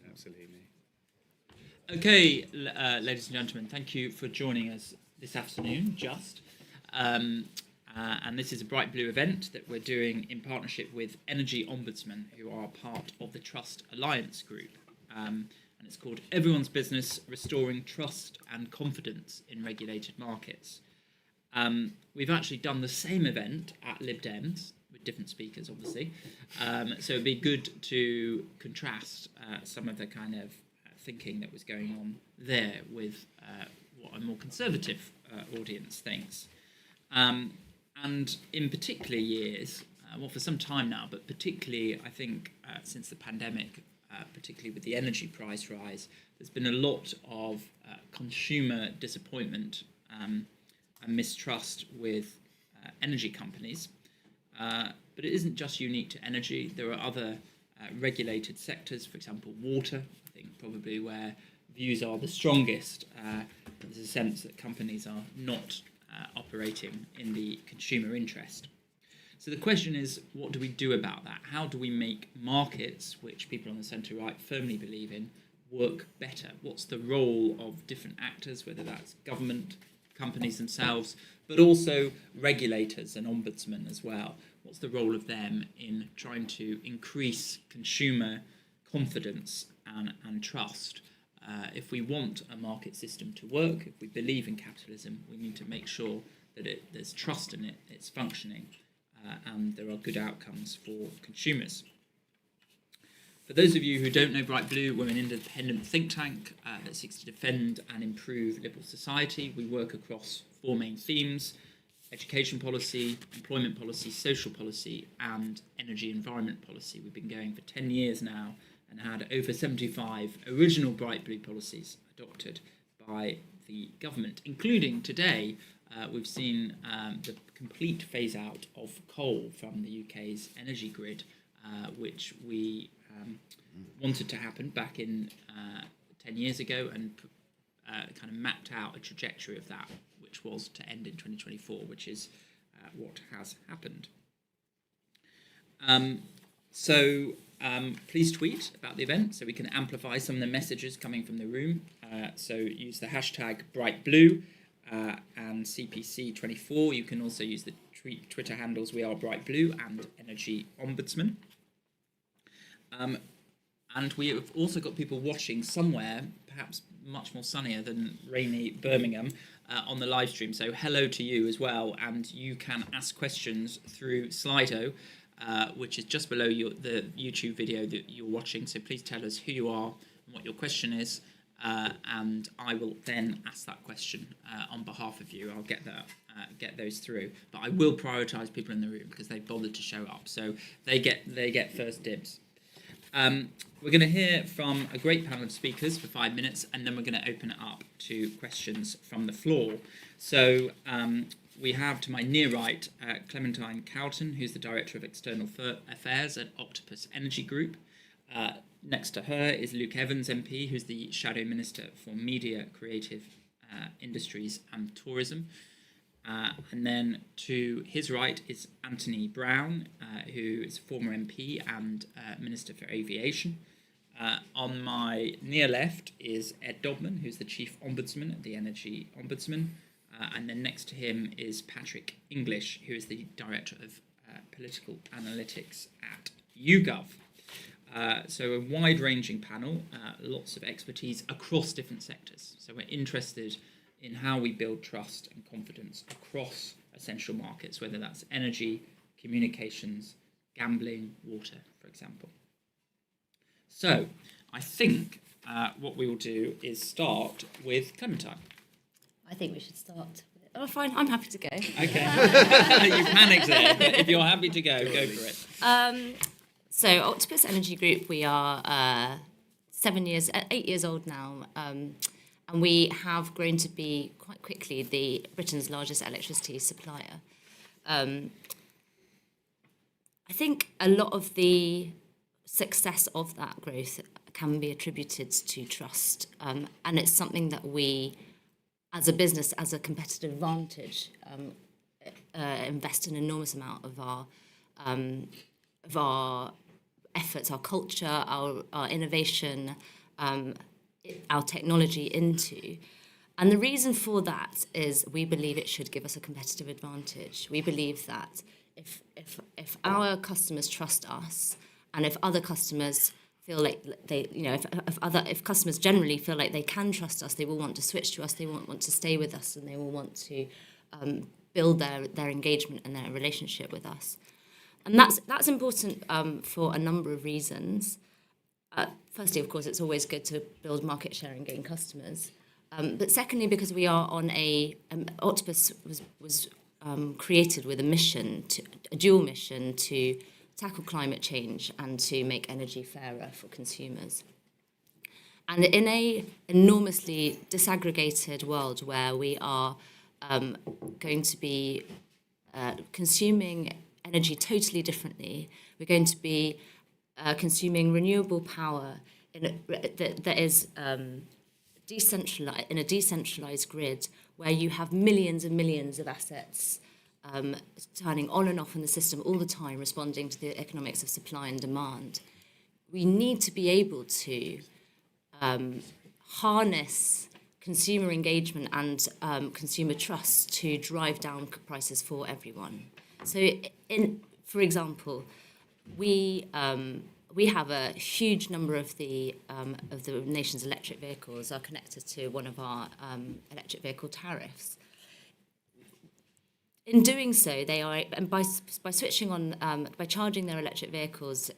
Absolutely. Okay, ladies and gentlemen, thank you for joining us this afternoon, and this is a Bright Blue event that we're doing in partnership with Energy Ombudsman, who are part of the Trust Alliance Group. And it's called Everyone's Business, Restoring Trust and Confidence in Regulated Markets. We've actually done the same event at Lib Dems, with different speakers, obviously. So it'd be good to contrast some of the kind of thinking that was going on there with what a more conservative audience thinks. And in particular years, well, for some time now, but particularly, I think, since the pandemic, particularly with the energy price rise, there's been a lot of consumer disappointment and mistrust with energy companies. But it isn't just unique to energy. There are other regulated sectors, for example, water, I think probably where views are the strongest. There's a sense that companies are not operating in the consumer interest. So the question is, what do we do about that? How do we make markets, which people on the centre-right firmly believe in, work better? What's the role of different actors, whether that's government, companies themselves, but also regulators and ombudsmen as well? What's the role of them in trying to increase consumer confidence and trust? If we want a market system to work, if we believe in capitalism, we need to make sure that there's trust in it, it's functioning, and there are good outcomes for consumers. For those of you who don't know Bright Blue, we're an independent think tank that seeks to defend and improve liberal society. We work across 4 main themes: education policy, employment policy, social policy, and energy environment policy. We've been going for 10 years now and had over 75 original Bright Blue policies adopted by the government, including today we've seen the complete phase out of coal from the UK's energy grid, which we wanted to happen back in 10 years ago, and kind of mapped out a trajectory of that, which was to end in 2024, which is what has happened. Please tweet about the event so we can amplify some of the messages coming from the room. So use the hashtag BrightBlue and CPC24. You can also use the Twitter handles We Are Bright Blue and Energy Ombudsman. And we have also got people watching somewhere, perhaps much more sunnier than rainy Birmingham, on the live stream. So hello to you as well, and you can ask questions through Slido, which is just below the YouTube video that you're watching. So please tell us who you are and what your question is, and I will then ask that question on behalf of you. I'll get those through, but I will prioritise people in the room because they bothered to show up, so they get first dibs. We're going to hear from a great panel of speakers for 5 minutes, and then we're going to open it up to questions from the floor. So we have to my near right Clementine Cowton, who's the Director of External Affairs at Octopus Energy Group. Next to her is Luke Evans MP, who's the Shadow Minister for Media, Creative Industries and Tourism. And then to his right is Anthony Brown, who is a former MP and Minister for Aviation. On my near left is Ed Dobman, who's the Chief Ombudsman at the Energy Ombudsman. And then next to him is Patrick English, who is the Director of Political Analytics at YouGov. So a wide-ranging panel, lots of expertise across different sectors. So we're interested in how we build trust and confidence across essential markets, whether that's energy, communications, gambling, water, for example. So I think what we will do is start with Clementine. I think we should start with it. Oh, fine, I'm happy to go. Okay. You panicked there, but if you're happy to go for it. So Octopus Energy Group, we are 8 years old now, and we have grown to be quite quickly Britain's largest electricity supplier. I think a lot of the success of that growth can be attributed to trust, and it's something that we, as a business, as a competitive advantage, invest an enormous amount of our efforts, our culture, our innovation, our technology into. And the reason for that is we believe it should give us a competitive advantage. We believe that if our customers trust us, and if other customers feel like they, if customers generally feel like they can trust us, they will want to switch to us, they will want to stay with us, and they will want to build their engagement and their relationship with us. And that's important for a number of reasons. Firstly, of course, it's always good to build market share and gain customers. But secondly, because we are on Octopus was created with a dual mission to tackle climate change and to make energy fairer for consumers. And in a enormously disaggregated world where we are going to be consuming energy totally differently, we're going to be consuming renewable power that is decentralized in a decentralized grid where you have millions and millions of assets turning on and off in the system all the time, responding to the economics of supply and demand. We need to be able to harness consumer engagement and consumer trust to drive down prices for everyone. So, for example, we have a huge number of the nation's electric vehicles are connected to one of our electric vehicle tariffs. In doing so, they are, and by switching on, by charging their electric vehicles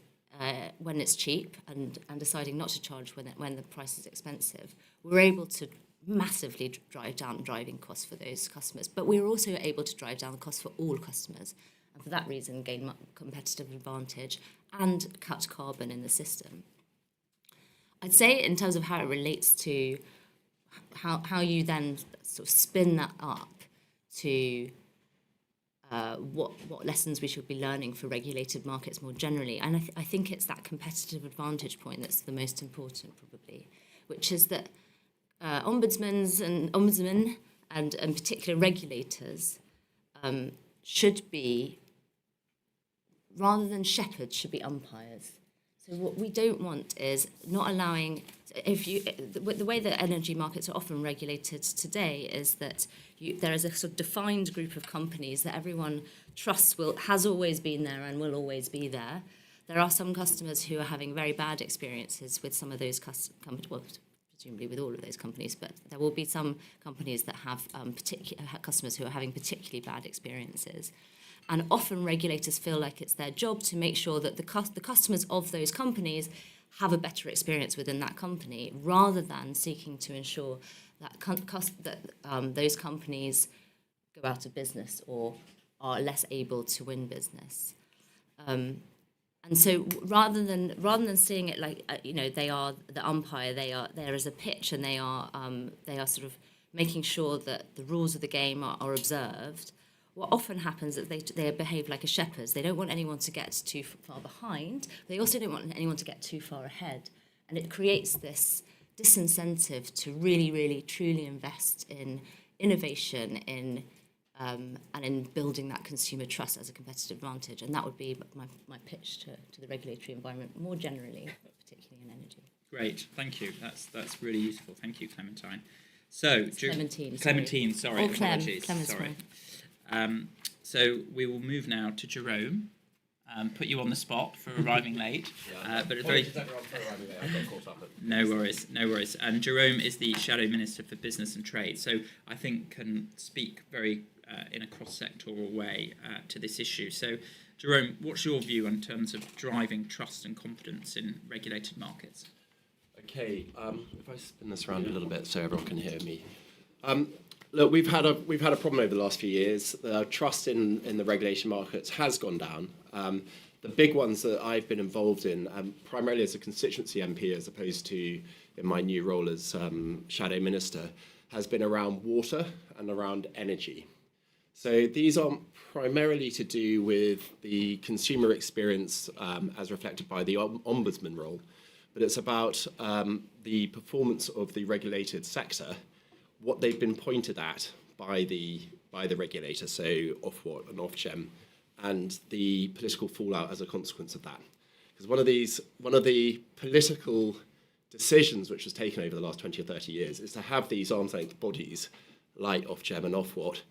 when it's cheap and deciding not to charge when the price is expensive, we're able to massively drive down driving costs for those customers. But we're also able to drive down the cost for all customers, and for that reason gain competitive advantage and cut carbon in the system. I'd say in terms of how it relates to how you then sort of spin that up to what lessons we should be learning for regulated markets more generally. And I think it's that competitive advantage point that's the most important probably, which is that ombudsmen and in particular regulators should be, rather than shepherds, should be umpires. So what we don't want is not allowing, the way that energy markets are often regulated today is that there is a sort of defined group of companies that everyone trusts has always been there and will always be there. There are some customers who are having very bad experiences with some of those companies, well, presumably with all of those companies, but there will be some companies that have customers who are having particularly bad experiences. And often regulators feel like it's their job to make sure that the customers of those companies have a better experience within that company, rather than seeking to ensure that those companies go out of business or are less able to win business. And so rather than seeing it like they are the umpire, there is a pitch, and they are sort of making sure that the rules of the game are observed. What often happens is they behave like a shepherds. They don't want anyone to get too far behind. They also don't want anyone to get too far ahead. And it creates this disincentive to really, really, truly invest in innovation, and in building that consumer trust as a competitive advantage. And that would be my pitch to the regulatory environment more generally, but particularly in energy. Great, thank you. That's really useful. Thank you, Clementine. So Clementine. Clementine, sorry, apologies. Sorry. So we will move now to Jerome. Put you on the spot for arriving late. But it's very... No worries. And Jerome is the Shadow Minister for Business and Trade, so I think can speak very in a cross-sectoral way to this issue. So, Jerome, what's your view in terms of driving trust and confidence in regulated markets? Okay, if I spin this around a little bit so everyone can hear me. Look, we've had a problem over the last few years. The trust in the regulation markets has gone down. The big ones that I've been involved in, primarily as a constituency MP as opposed to in my new role as Shadow Minister, has been around water and around energy. So these are primarily to do with the consumer experience as reflected by the ombudsman role, but it's about the performance of the regulated sector, what they've been pointed at by the regulator, so Ofwat and Ofgem, and the political fallout as a consequence of that. Because one of the political decisions which was taken over the last 20 or 30 years is to have these arm's length bodies like Ofgem and Ofwat.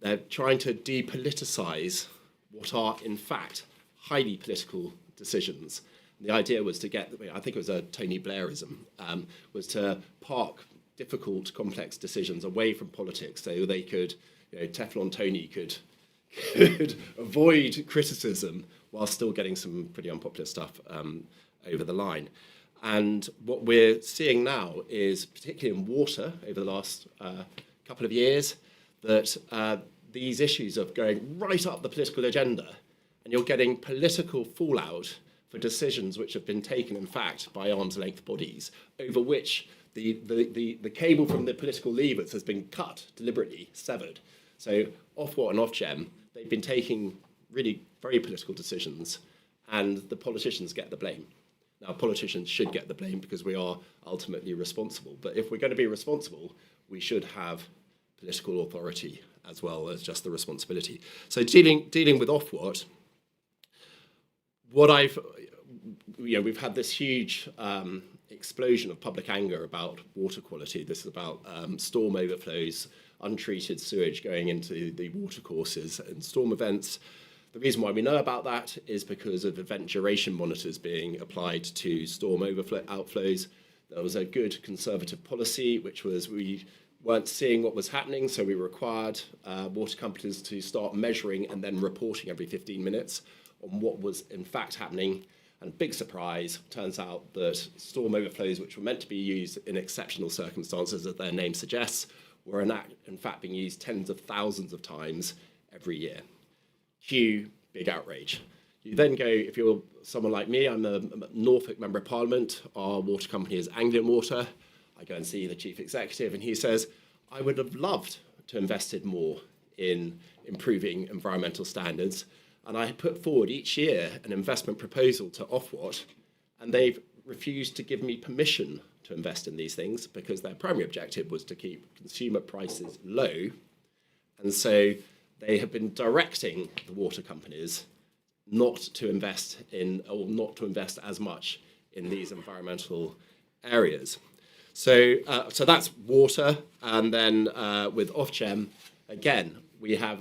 They're trying to depoliticise what are, in fact, highly political decisions. And the idea was to get, I think it was a Tony Blairism, was to park difficult, complex decisions away from politics so they could, Teflon Tony could avoid criticism while still getting some pretty unpopular stuff over the line. And what we're seeing now is, particularly in water over the last couple of years, that these issues are going right up the political agenda, and you're getting political fallout for decisions which have been taken, in fact, by arm's length bodies, over which the cable from the political levers has been cut, deliberately severed. So Ofwat and Ofgem, they've been taking really very political decisions, and the politicians get the blame. Now, politicians should get the blame because we are ultimately responsible. But if we're going to be responsible, we should have political authority as well as just the responsibility. So dealing with Ofwat, we've had this huge explosion of public anger about water quality. This is about storm overflows, untreated sewage going into the watercourses and storm events. The reason why we know about that is because of event duration monitors being applied to storm outflows. There was a good conservative policy, which was we weren't seeing what was happening, so we required water companies to start measuring and then reporting every 15 minutes on what was in fact happening. And big surprise, turns out that storm overflows, which were meant to be used in exceptional circumstances, as their name suggests, were in fact being used tens of thousands of times every year. Cue big outrage. You then go, if you're someone like me, I'm a Norfolk Member of Parliament, our water company is Anglian Water. I go and see the chief executive and he says, I would have loved to invested more in improving environmental standards. And I put forward each year an investment proposal to Ofwat, and they've refused to give me permission to invest in these things because their primary objective was to keep consumer prices low. And so they have been directing the water companies not to invest in, or not to invest as much in these environmental areas. So that's water, and then with Ofgem, again, we have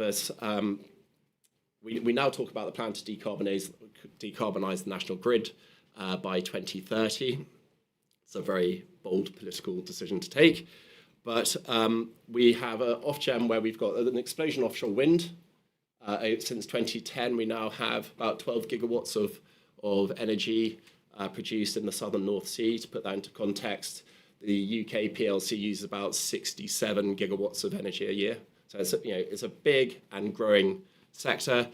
we now talk about the plan to decarbonise the national grid by 2030. It's a very bold political decision to take. But we have Ofgem where we've got an explosion offshore wind. Since 2010, we now have about 12 gigawatts of energy produced in the southern North Sea. To put that into context, the UK PLC uses about 67 gigawatts of energy a year. So it's a big and growing sector.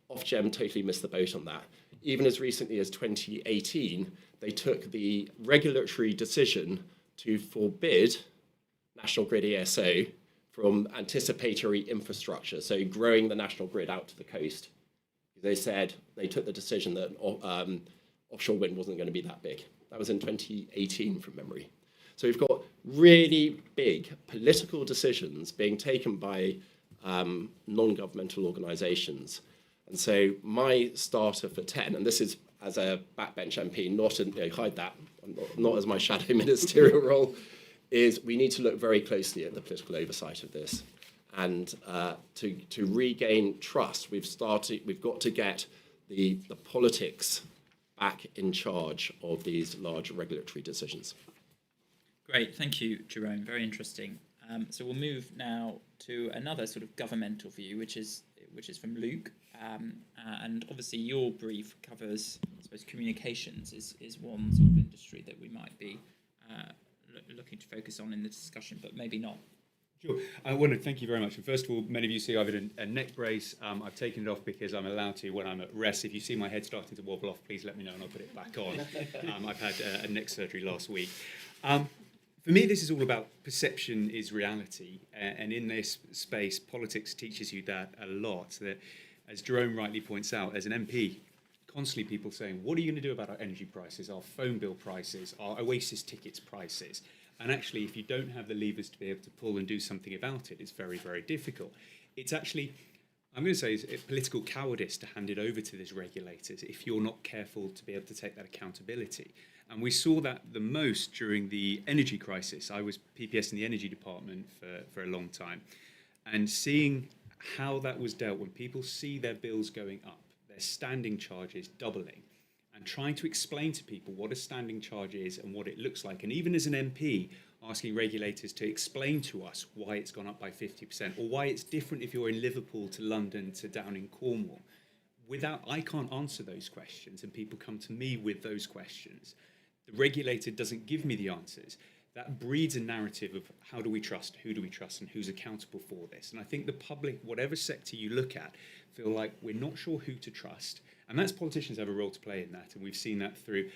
Ofgem totally missed the boat on that. Even as recently as 2018, they took the regulatory decision to forbid National Grid ESO from anticipatory infrastructure, so growing the national grid out to the coast. They said they took the decision that offshore wind wasn't going to be that big. That was in 2018 from memory. So we've got really big political decisions being taken by non-governmental organisations. And so my starter for 10, and this is as a backbench MP, not hide that, not as my shadow ministerial role, is we need to look very closely at the political oversight of this. And to regain trust, we've got to get the politics back in charge of these large regulatory decisions. Great, thank you, Jerome. Very interesting. So we'll move now to another sort of governmental view, which is from Luke. And obviously your brief covers, I suppose, communications is one sort of industry that we might be looking to focus on in the discussion, but maybe not. Sure. I want to thank you very much. And first of all, many of you see I've had a neck brace. I've taken it off because I'm allowed to when I'm at rest. If you see my head starting to wobble off, please let me know and I'll put it back on. I've had a neck surgery last week. For me, this is all about perception is reality. And in this space, politics teaches you that a lot. That, as Jerome rightly points out, as an MP, constantly people saying, what are you going to do about our energy prices, our phone bill prices, our Oasis tickets prices? And actually, if you don't have the levers to be able to pull and do something about it, it's very, very difficult. It's actually, I'm going to say, it's political cowardice to hand it over to these regulators if you're not careful to be able to take that accountability. And we saw that the most during the energy crisis. I was PPS in the energy department for a long time. And seeing how that was dealt when people see their bills going up, their standing charges doubling, and trying to explain to people what a standing charge is and what it looks like. And even as an MP, asking regulators to explain to us why it's gone up by 50% or why it's different if you're in Liverpool to London to down in Cornwall. I can't answer those questions, and people come to me with those questions. The regulator doesn't give me the answers. That breeds a narrative of how do we trust, who do we trust, and who's accountable for this. And I think the public, whatever sector you look at, feel like we're not sure who to trust. And that's politicians have a role to play in that. And we've seen that through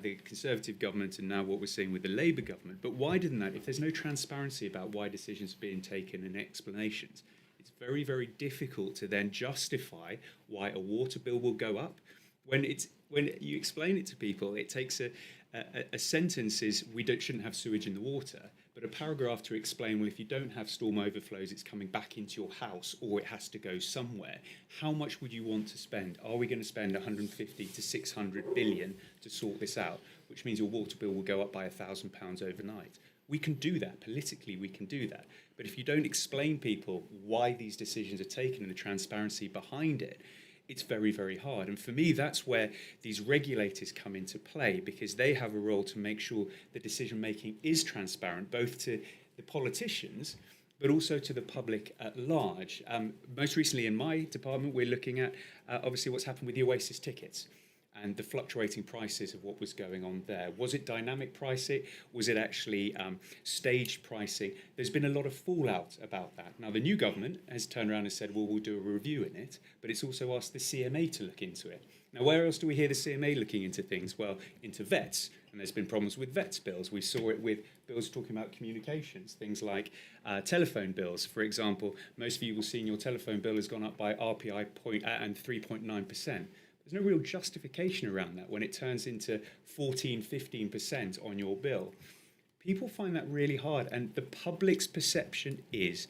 the Conservative government and now what we're seeing with the Labour government. But wider than that, if there's no transparency about why decisions are being taken and explanations, it's very, very difficult to then justify why a water bill will go up. When you explain it to people, it takes a sentence is shouldn't have sewage in the water, but a paragraph to explain, well, if you don't have storm overflows, it's coming back into your house or it has to go somewhere. How much would you want to spend? Are we going to spend 150 to 600 billion to sort this out, which means your water bill will go up by £1,000 overnight? We can do that. Politically, we can do that. But if you don't explain people why these decisions are taken and the transparency behind it, it's very, very hard. And for me, that's where these regulators come into play, because they have a role to make sure the decision-making is transparent, both to the politicians, but also to the public at large. Most recently in my department, we're looking at, obviously, what's happened with the Oasis tickets and the fluctuating prices of what was going on there. Was it dynamic pricing? Was it actually staged pricing? There's been a lot of fallout about that. Now, the new government has turned around and said, well, we'll do a review in it, but it's also asked the CMA to look into it. Now, where else do we hear the CMA looking into things? Well, into vets, and there's been problems with vets bills. We saw it with bills talking about communications, things like telephone bills. For example, most of you will see your telephone bill has gone up by RPI and 3.9%. There's no real justification around that when it turns into 14, 15% on your bill. People find that really hard, and the public's perception is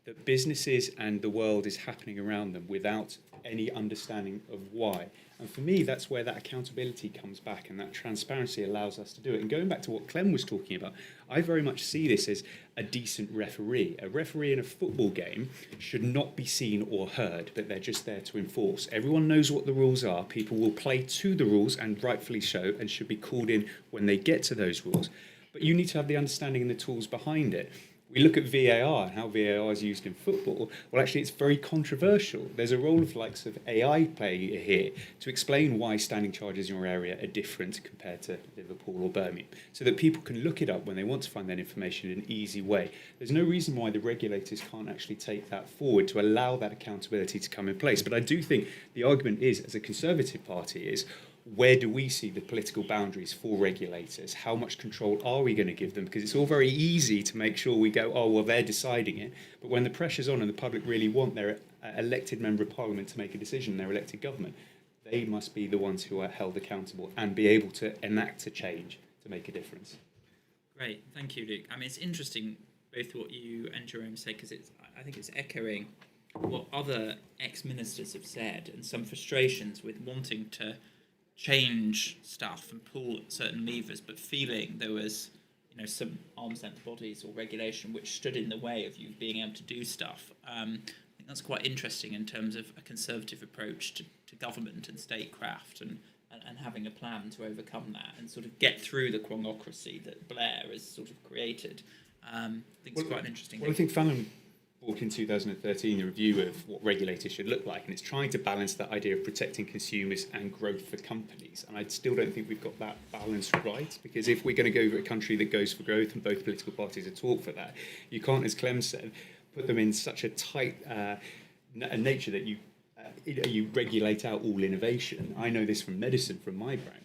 that businesses and the world is happening around them without any understanding of why. And for me, that's where that accountability comes back, and that transparency allows us to do it. And going back to what Clem was talking about, I very much see this as a decent referee. A referee in a football game should not be seen or heard, but they're just there to enforce. Everyone knows what the rules are. People will play to the rules, and rightfully so, and should be called in when they get to those rules. But you need to have the understanding and the tools behind it. We look at VAR and how VAR is used in football. Well, actually, it's very controversial. There's a role of the likes of AI play here to explain why standing charges in your area are different compared to Liverpool or Birmingham, so that people can look it up when they want to find that information in an easy way. There's no reason why the regulators can't actually take that forward to allow that accountability to come in place. But I do think the argument is, as a Conservative Party, is where do we see the political boundaries for regulators? How much control are we going to give them? Because it's all very easy to make sure we go, oh, well, they're deciding it. But when the pressure's on and the public really want their elected member of parliament to make a decision, their elected government, they must be the ones who are held accountable and be able to enact a change to make a difference. Great, thank you, Luke. I mean, it's interesting both what you and Jerome say, because I think it's echoing what other ex-ministers have said, and some frustrations with wanting to change stuff and pull certain levers, but feeling there was, some arm's length bodies or regulation which stood in the way of you being able to do stuff. I think that's quite interesting in terms of a Conservative approach to government and statecraft, and having a plan to overcome that and sort of get through the quongocracy that Blair has sort of created. I think it's quite an interesting thing. I think Fallon brought in 2013 a review of what regulators should look like, and it's trying to balance that idea of protecting consumers and growth for companies. And I still don't think we've got that balance right, because if we're going to go for a country that goes for growth, and both political parties are talk for that, you can't, as Clem said, put them in such a tight nature that you regulate out all innovation. I know this from medicine, from my background.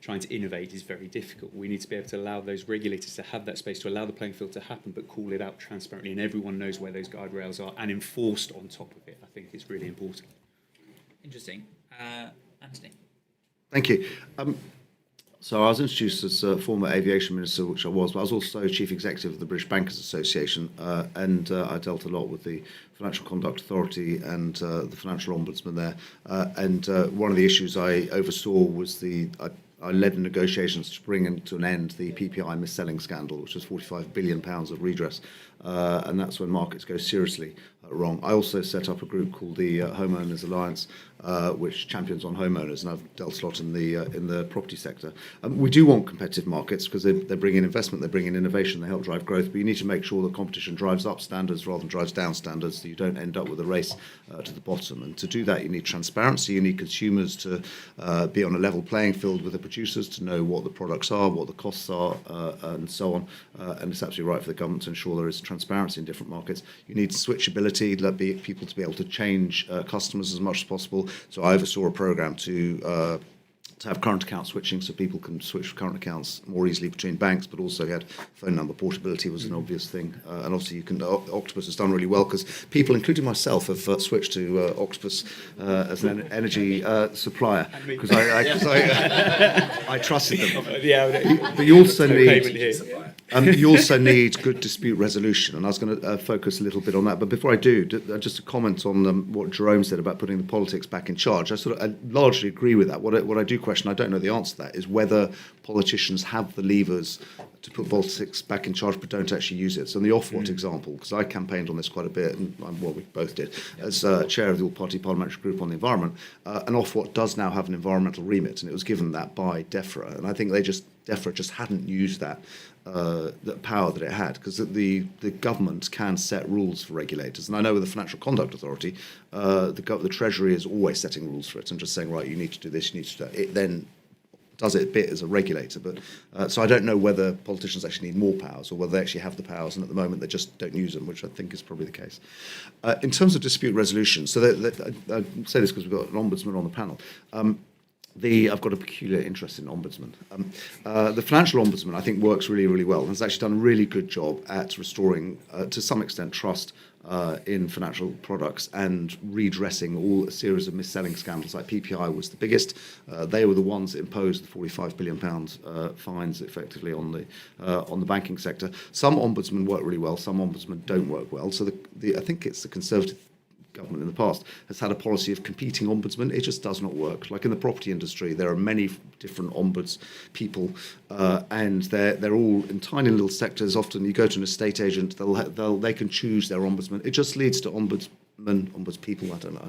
Trying to innovate is very difficult. We need to be able to allow those regulators to have that space to allow the playing field to happen, but call it out transparently, and everyone knows where those guardrails are and enforced on top of it. I think it's really important. Interesting. Anthony. Thank you. So I was introduced as a former aviation minister, which I was, but I was also chief executive of the British Bankers Association, and I dealt a lot with the Financial Conduct Authority and the Financial Ombudsman there. And one of the issues I oversaw was I I led the negotiations to bring to an end the PPI mis-selling scandal, which was £45 billion of redress, and that's when markets go seriously wrong. I also set up a group called the Homeowners Alliance, which champions on homeowners, and I've dealt a lot in the property sector. We do want competitive markets because they bring in investment, they bring in innovation, they help drive growth, but you need to make sure that competition drives up standards rather than drives down standards, so you don't end up with a race to the bottom. And to do that, you need transparency, you need consumers to be on a level playing field with the producers, to know what the products are, what the costs are, and so on. And it's absolutely right for the government to ensure there is transparency in different markets. You need switchability, let people to be able to change customers as much as possible. So I oversaw a program to have current account switching, so people can switch current accounts more easily between banks, but also had phone number portability was an obvious thing. And obviously you can, Octopus has done really well because people, including myself, have switched to Octopus as an energy supplier because I trusted them. But you also need good dispute resolution, and I was going to focus a little bit on that. But before I do, just a comment on what Jerome said about putting the politics back in charge. I largely agree with that. What I do question, I don't know the answer to that, is whether politicians have the levers to put politics back in charge but don't actually use it. So in the Ofwat example, because I campaigned on this quite a bit, and well, we both did, as chair of the all-party parliamentary group on the environment, and Ofwat does now have an environmental remit, and it was given that by DEFRA, and I think DEFRA just hadn't used that power that it had, because the government can set rules for regulators. And I know with the Financial Conduct Authority, the Treasury is always setting rules for it and just saying, right, you need to do this, you need to do that. It then does it a bit as a regulator. But so I don't know whether politicians actually need more powers or whether they actually have the powers, and at the moment they just don't use them, which I think is probably the case. In terms of dispute resolution, so I say this because we've got an ombudsman on the panel. I've got a peculiar interest in ombudsman. The financial ombudsman, I think, works really, really well and has actually done a really good job at restoring, to some extent, trust in financial products and redressing a series of mis-selling scandals. Like PPI was the biggest. They were the ones that imposed the £45 billion fines effectively on the banking sector. Some ombudsmen work really well, some ombudsmen don't work well. So I think it's the Conservative government in the past has had a policy of competing ombudsmen. It just does not work. Like in the property industry, there are many different ombuds people, and they're all in tiny little sectors. Often you go to an estate agent, they can choose their ombudsman. It just leads to ombudspeople. I don't know.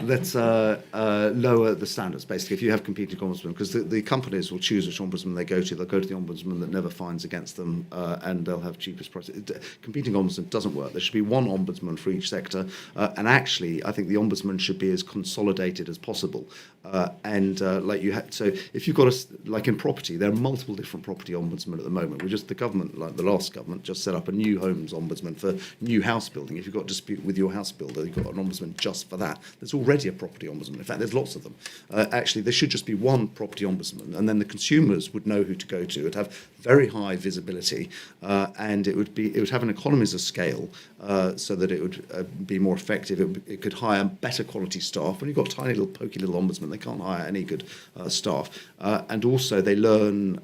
Let's lower the standards. Basically, if you have competing ombudsmen, because the companies will choose which ombudsman they go to. They'll go to the ombudsman that never finds against them, and they'll have cheapest prices. Competing ombudsman doesn't work. There should be one ombudsman for each sector, and actually, I think the ombudsman should be as consolidated as possible. So if you've got like in property, there are multiple different property ombudsmen at the moment. The government, like the last government, just set up a new homes ombudsman for new house building. If you've got a dispute with your house builder, you've got an ombudsman just for that. There's already a property ombudsman. In fact, there's lots of them. Actually, there should just be one property ombudsman, and then the consumers would know who to go to. It'd have very high visibility, and it would have an economies of scale, so that it would be more effective. It could hire better quality staff. When you've got tiny little pokey little ombudsmen, they can't hire any good staff. And also they learn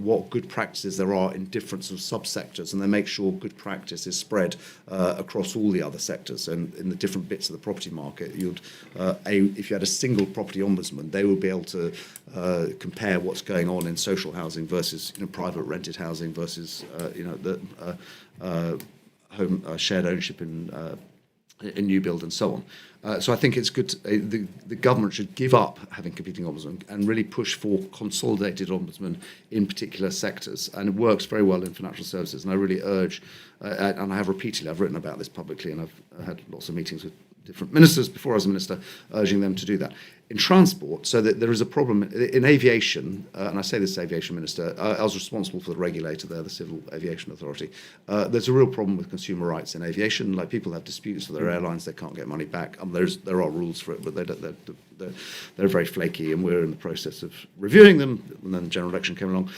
what good practices there are in different sort of subsectors, and they make sure good practice is spread across all the other sectors and in the different bits of the property market. If you had a single property ombudsman, they would be able to compare what's going on in social housing versus private rented housing versus the home shared ownership in new build and so on. So I think it's good. The government should give up having competing ombudsmen and really push for consolidated ombudsmen in particular sectors. And it works very well in financial services. And I really urge, and I have repeatedly, I've written about this publicly, and I've had lots of meetings with different ministers before I was a minister, urging them to do that. In transport, so that there is a problem in aviation, and I say this as aviation minister, I was responsible for the regulator there, the Civil Aviation Authority. There's a real problem with consumer rights in aviation. Like people have disputes with their airlines, they can't get money back. There are rules for it, but they're very flaky, and we're in the process of reviewing them. And then the general election came along.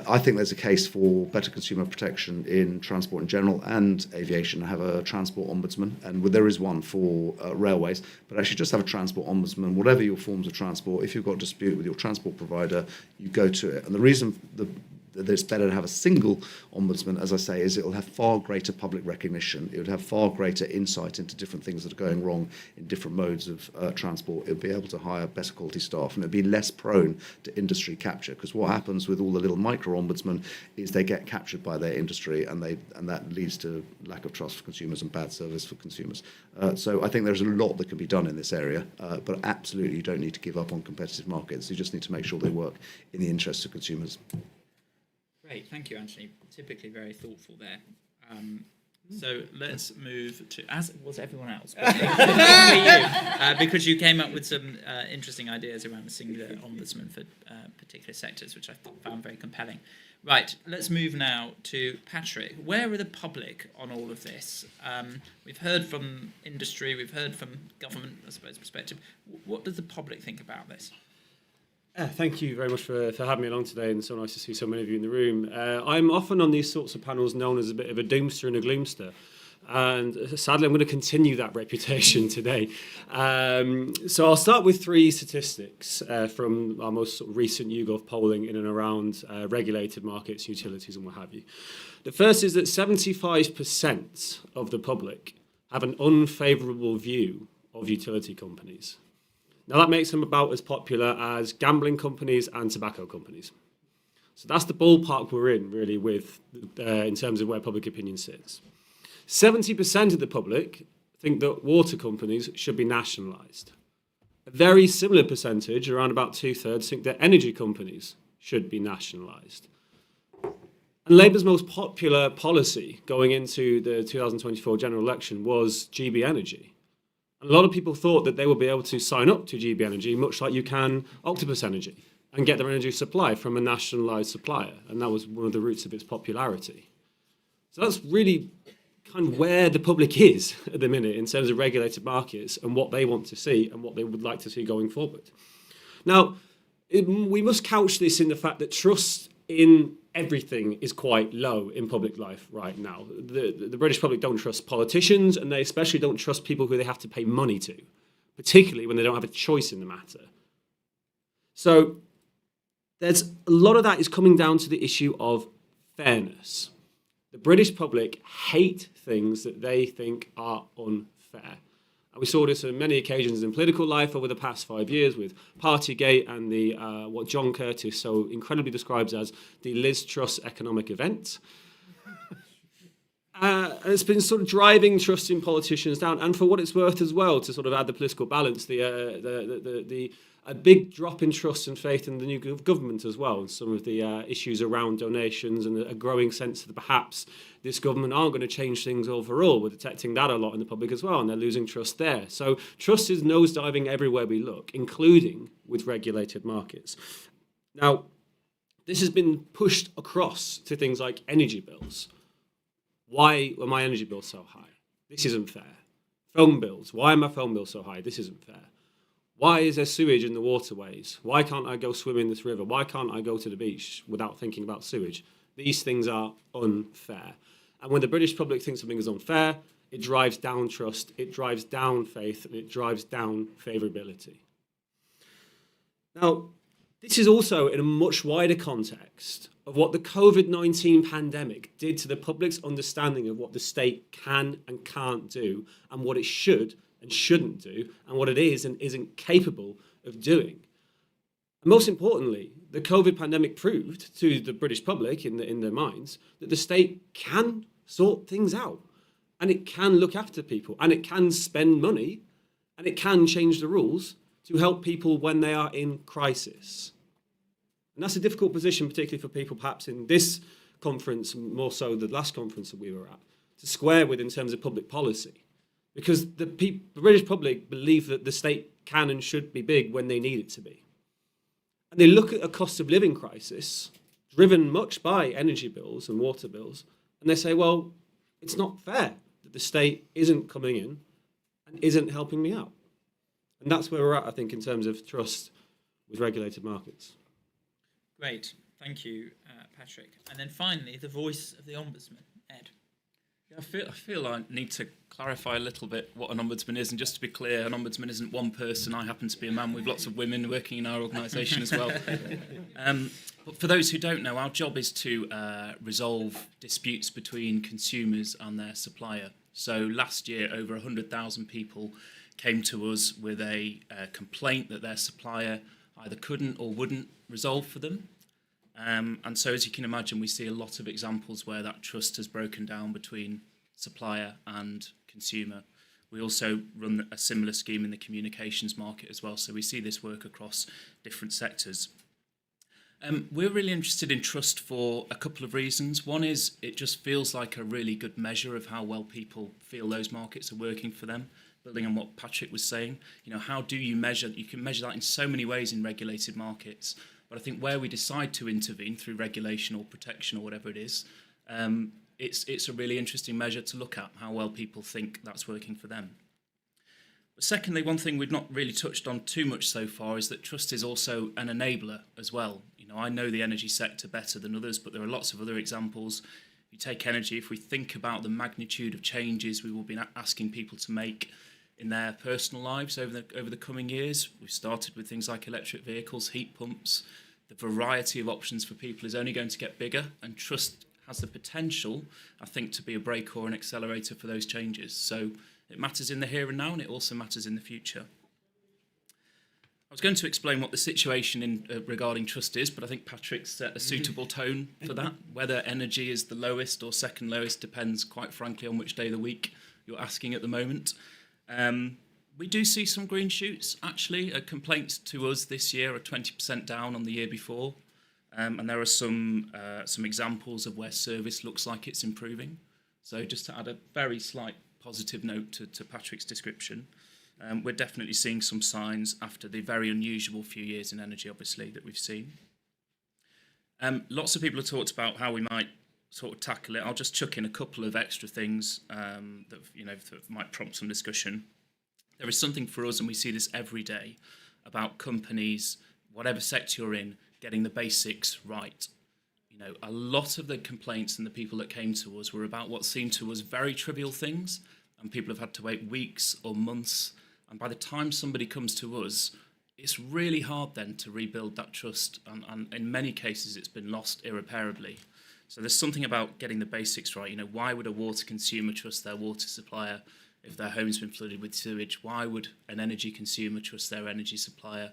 I think there's a case for better consumer protection in transport in general and aviation. Have a transport ombudsman, and there is one for railways, but actually just have a transport ombudsman. Whatever your forms of transport, if you've got a dispute with your transport provider, you go to it. And the reason that it's better to have a single ombudsman, as I say, is it will have far greater public recognition. It would have far greater insight into different things that are going wrong in different modes of transport. It would be able to hire better quality staff, and it would be less prone to industry capture. Because what happens with all the little micro ombudsmen is they get captured by their industry, and that leads to lack of trust for consumers and bad service for consumers. So I think there's a lot that can be done in this area, but absolutely you don't need to give up on competitive markets. You just need to make sure they work in the interests of consumers. Great, thank you, Anthony. Typically very thoughtful there. So let's move to, as was everyone else, but you, because you came up with some interesting ideas around the singular ombudsman for particular sectors, which I found very compelling. Right, let's move now to Patrick. Where are the public on all of this? We've heard from industry, we've heard from government, I suppose, perspective. What does the public think about this? Thank you very much for having me along today, and so nice to see so many of you in the room. I'm often on these sorts of panels known as a bit of a doomster and a gloomster, and sadly I'm going to continue that reputation today. So I'll start with three statistics from our most sort of recent YouGov polling in and around regulated markets, utilities and what have you. The first is that 75% of the public have an unfavourable view of utility companies. Now, that makes them about as popular as gambling companies and tobacco companies. So that's the ballpark we're in, really, with in terms of where public opinion sits. 70% of the public think that water companies should be nationalised. A very similar percentage, around about 2/3, think that energy companies should be nationalised. And Labour's most popular policy going into the 2024 general election was GB Energy. A lot of people thought that they would be able to sign up to GB Energy, much like you can Octopus Energy, and get their energy supply from a nationalised supplier. And that was one of the roots of its popularity. So that's really kind of where the public is at the minute in terms of regulated markets and what they want to see and what they would like to see going forward. Now, we must couch this in the fact that trust in everything is quite low in public life right now. The British public don't trust politicians, and they especially don't trust people who they have to pay money to, particularly when they don't have a choice in the matter. So there's a lot of that is coming down to the issue of fairness. The British public hate things that they think are unfair. And we saw this on many occasions in political life over the past 5 years with Partygate and the what John Curtis so incredibly describes as the Liz Truss economic event. And it's been sort of driving trust in politicians down. And for what it's worth as well, to sort of add the political balance, a big drop in trust and faith in the new government as well, and some of the issues around donations and a growing sense that perhaps this government aren't going to change things overall. We're detecting that a lot in the public as well, and they're losing trust there. So trust is nosediving everywhere we look, including with regulated markets. Now, this has been pushed across to things like energy bills. Why are my energy bills so high? This isn't fair. Phone bills. Why are my phone bills so high? This isn't fair. Why is there sewage in the waterways? Why can't I go swim in this river? Why can't I go to the beach without thinking about sewage? These things are unfair. And when the British public thinks something is unfair, it drives down trust, it drives down faith, and it drives down favourability. Now, this is also in a much wider context of what the COVID-19 pandemic did to the public's understanding of what the state can and can't do, and what it should and shouldn't do, and what it is and isn't capable of doing. And most importantly, the COVID pandemic proved to the British public in their minds that the state can sort things out, and it can look after people, and it can spend money, and it can change the rules to help people when they are in crisis. And that's a difficult position, particularly for people perhaps in this conference, more so the last conference that we were at, to square with in terms of public policy. Because the British public believe that the state can and should be big when they need it to be. And they look at a cost of living crisis, driven much by energy bills and water bills, and they say, well, it's not fair that the state isn't coming in and isn't helping me out. And that's where we're at, I think, in terms of trust with regulated markets. Great, thank you, Patrick. And then finally, the voice of the Ombudsman, Ed. I feel I need to clarify a little bit what an ombudsman is, and just to be clear, an ombudsman isn't one person. I happen to be a man with lots of women working in our organisation as well. But for those who don't know, our job is to resolve disputes between consumers and their supplier. So last year, over 100,000 people came to us with a complaint that their supplier either couldn't or wouldn't resolve for them. And so, as you can imagine, we see a lot of examples where that trust has broken down between supplier and consumer. We also run a similar scheme in the communications market as well, so we see this work across different sectors. We're really interested in trust for a couple of reasons. One is it just feels like a really good measure of how well people feel those markets are working for them. Building on what Patrick was saying, how do you measure? You can measure that in so many ways in regulated markets. But I think where we decide to intervene through regulation or protection or whatever it is, it's a really interesting measure to look at how well people think that's working for them. But secondly, one thing we've not really touched on too much so far is that trust is also an enabler as well. I know the energy sector better than others, but there are lots of other examples. If you take energy, if we think about the magnitude of changes we will be asking people to make in their personal lives over the coming years, we've started with things like electric vehicles, heat pumps. The variety of options for people is only going to get bigger, and trust has the potential, I think, to be a brake or an accelerator for those changes. So it matters in the here and now, and it also matters in the future. I was going to explain what the situation regarding trust is, but I think Patrick set a suitable tone for that. Whether energy is the lowest or second lowest depends, quite frankly, on which day of the week you're asking at the moment. We do see some green shoots, actually. Complaints to us this year are 20% down on the year before. And there are some examples of where service looks like it's improving. So just to add a very slight positive note to Patrick's description, we're definitely seeing some signs after the very unusual few years in energy, obviously, that we've seen. Lots of people have talked about how we might sort of tackle it. I'll just chuck in a couple of extra things that might prompt some discussion. There is something for us, and we see this every day, about companies, whatever sector you're in, getting the basics right. A lot of the complaints and the people that came to us were about what seemed to us very trivial things, and people have had to wait weeks or months. And by the time somebody comes to us, it's really hard then to rebuild that trust, and in many cases it's been lost irreparably. So there's something about getting the basics right. Why would a water consumer trust their water supplier if their home's been flooded with sewage? Why would an energy consumer trust their energy supplier,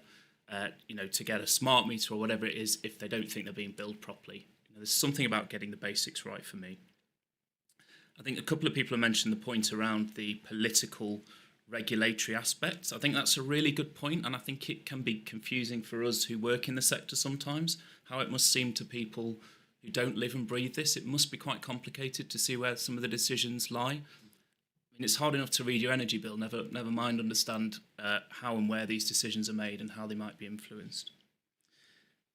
to get a smart meter or whatever it is if they don't think they're being billed properly? There's something about getting the basics right for me. I think a couple of people have mentioned the point around the political regulatory aspects. I think that's a really good point, and I think it can be confusing for us who work in the sector sometimes, how it must seem to people who don't live and breathe this. It must be quite complicated to see where some of the decisions lie. It's hard enough to read your energy bill, never mind understand how and where these decisions are made and how they might be influenced.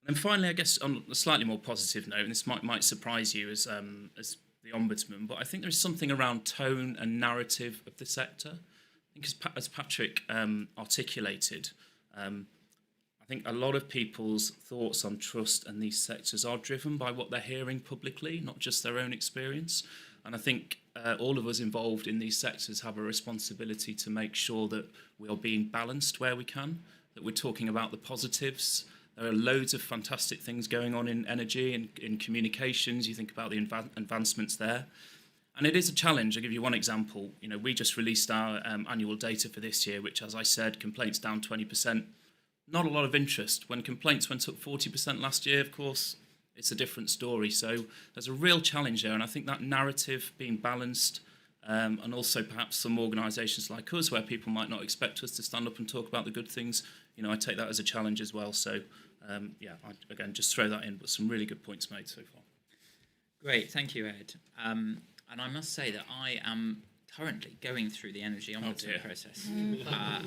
And then finally, I guess on a slightly more positive note, and this might surprise you as the Ombudsman, but I think there's something around tone and narrative of the sector. I think as Patrick articulated, I think a lot of people's thoughts on trust and these sectors are driven by what they're hearing publicly, not just their own experience. And I think all of us involved in these sectors have a responsibility to make sure that we are being balanced where we can, that we're talking about the positives. There are loads of fantastic things going on in energy and in communications. You think about the advancements there. And it is a challenge. I'll give you one example. We just released our annual data for this year, which, as I said, complaints down 20%. Not a lot of interest. When complaints went up 40% last year, of course, it's a different story. So there's a real challenge there. And I think that narrative being balanced, and also perhaps some organisations like us where people might not expect us to stand up and talk about the good things, I take that as a challenge as well. So, again, just throw that in, but some really good points made so far. Great, thank you, Ed. And I must say that I am currently going through the energy ombudsman process.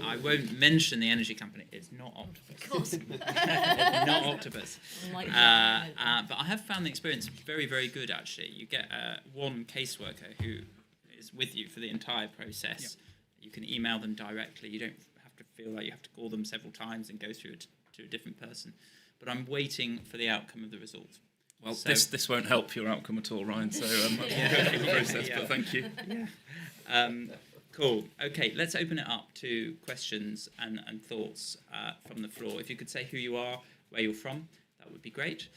I won't mention the energy company. It's not Octopus. Of course. It's not Octopus. But I have found the experience very, very good, actually. You get one caseworker who is with you for the entire process. Yep. You can email them directly. You don't have to feel like you have to call them several times and go through it to a different person. But I'm waiting for the outcome of the result. Well, So- this won't help your outcome at all, Ryan. So I'll go through the process. But thank you. Cool. Okay, let's open it up to questions and thoughts from the floor. If you could say who you are, where you're from, that would be great.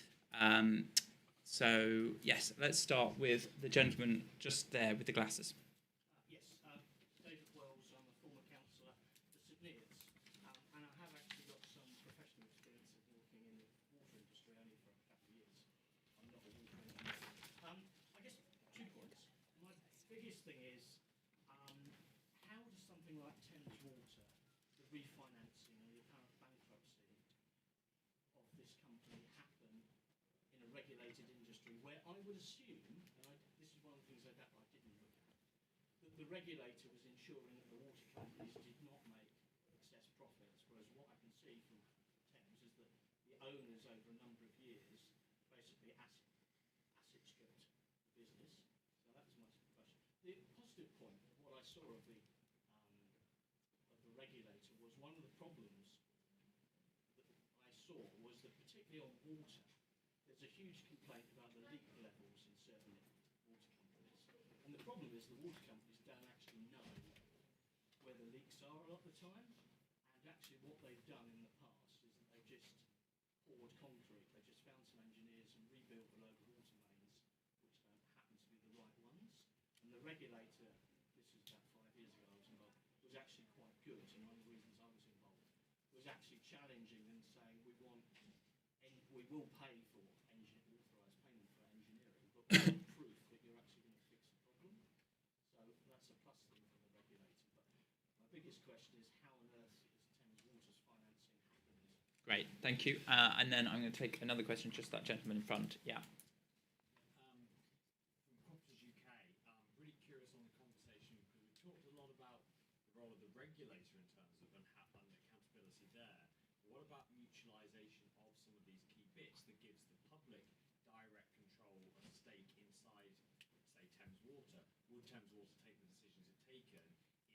So, yes, let's start with the gentleman just there with the glasses. Yes, David Wells, I'm a former councillor for St Neots, and I have actually got some professional experience of working in the water industry only for a couple of years. I'm not a water engineer. I guess 2 points. My biggest thing is, how does something like Thames Water, the refinancing and the apparent bankruptcy of this company happen in a regulated industry where I would assume, and this is one of the things I didn't look at, that the regulator was ensuring that the water companies did not make excess profits, whereas what I can see from Thames is that the owners over a number of years basically asset stripped the business. So that was my question. The positive point of what I saw of the regulator was one of the problems that I saw was that particularly on water, there's a huge complaint about the leak levels in certain water companies. And the problem is the water companies don't actually know where the leaks are a lot of the time. And actually what they've done in the past is that they've just poured concrete. They just found some engineers and rebuilt a load of water mains, which don't happen to be the right ones. And the regulator, this was about 5 years ago I was involved, was actually quite good. And one of the reasons I was involved was actually challenging and saying we will pay for authorised payment for engineering, but we want proof that you're actually going to fix the problem. So that's a plus thing for the regulator. But my biggest question is how on earth is Thames Water's financing happened? Great, thank you. And then I'm going to take another question, just that gentleman in front. Yeah. From Properties UK, really curious on the conversation because we talked a lot about the role of the regulator in terms of accountability there. What about mutualisation of some of these key bits that gives the public direct control and stake inside, say, Thames Water? Would Thames Water take the decisions it's taken